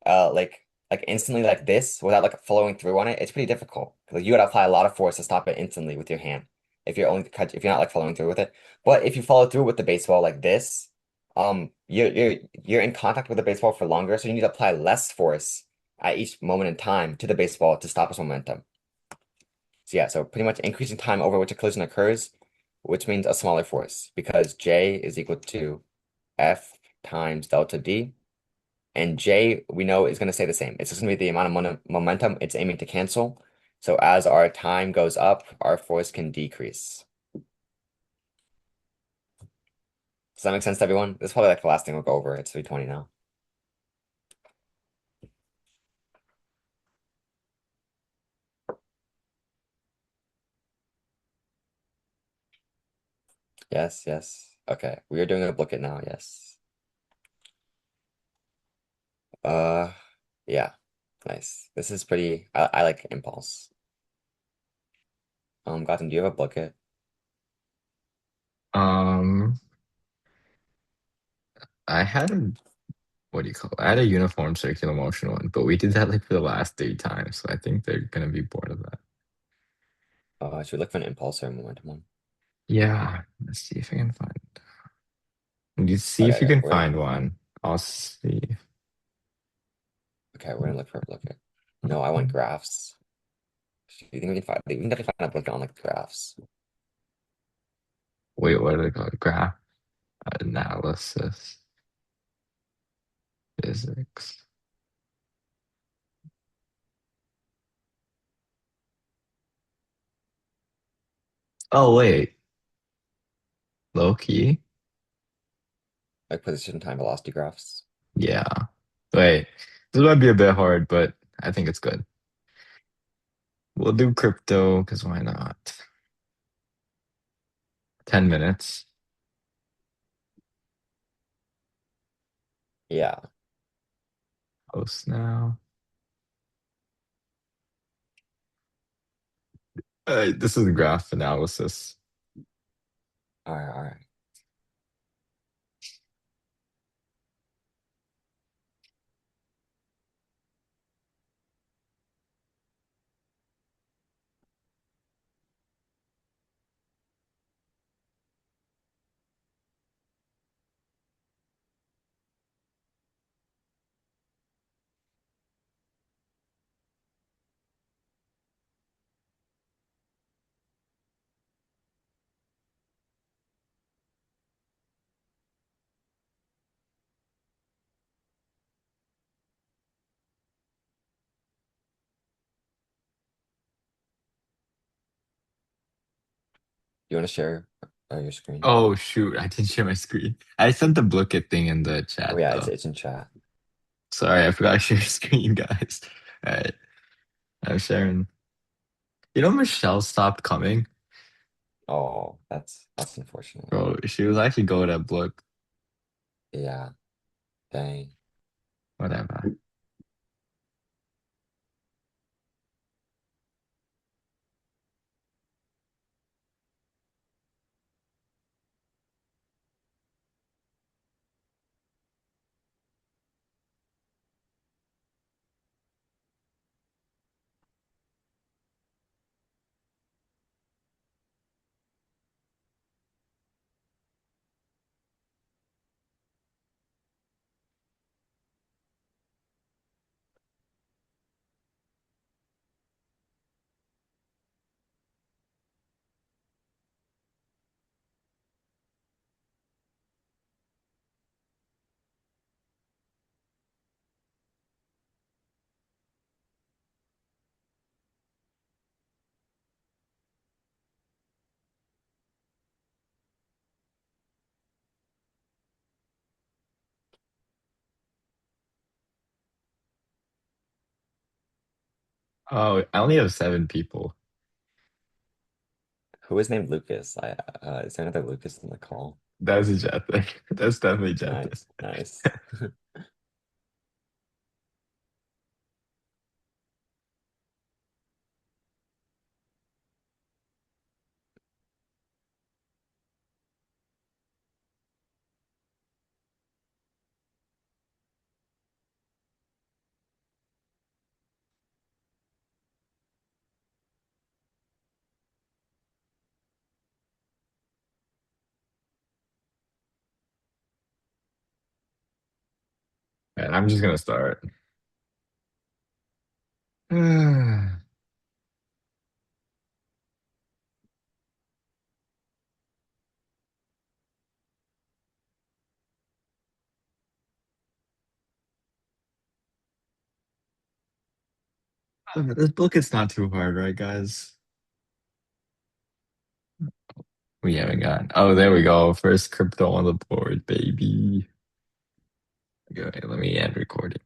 like instantly like this without like following through on it, it's pretty difficult. Like you gotta apply a lot of force to stop it instantly with your hand. If you're not like following through with it. But if you follow through with the baseball like this, you're in contact with the baseball for longer, so you need to apply less force at each moment in time to the baseball to stop its momentum. So yeah, so pretty much increasing time over which a collision occurs, which means a smaller force because J is equal to F times delta D. And J, we know, is going to stay the same. It's just going to be the amount of momentum it's aiming to cancel. So as our time goes up, our force can decrease. Does that make sense to everyone? This is probably like the last thing we'll go over. It's 3:20 now. Yes, yes. Okay, we are doing a book it now. Yes. Uh, yeah. Nice. This is pretty. I like impulse. Gotham, do you have a book it? Um, I had a what do you call it? I had a uniform circular motion one, but we did that like for the last 3 times, so I think they're gonna be bored of that. Should we look for an impulse or a momentum one? Yeah, let's see if I can find. You see Okay, if you okay. can find one. I'll see. Okay, we're gonna look for a book it. No, I want graphs. Do you think we can definitely find a book on like graphs. Wait, what are they called? Graph analysis, physics. Oh wait, low key. Like position time velocity graphs. Yeah. Wait, this might be a bit hard, but I think it's good. We'll do crypto because why not? 10 minutes. Yeah. Post now. This is graph analysis. All right, all right. You want to share your screen? Oh shoot, I didn't share my screen. I sent the Blookit thing in the Oh chat yeah, though. it's in chat. Sorry, I forgot to share screen, guys. All right, I'm sharing. You know, Michelle stopped coming, Oh, that's unfortunate. bro. She was actually good at Blook. Yeah, dang. Whatever. Oh, I only have 7 people. Who is named Lucas? Is there another Lucas in the call? That's a jet thing. That's definitely jet thing. Nice, nice. And I'm just gonna start. This book is not too hard, right, guys? We haven't got. Oh, there we go. First crypto on the board, baby. Okay, let me end recording.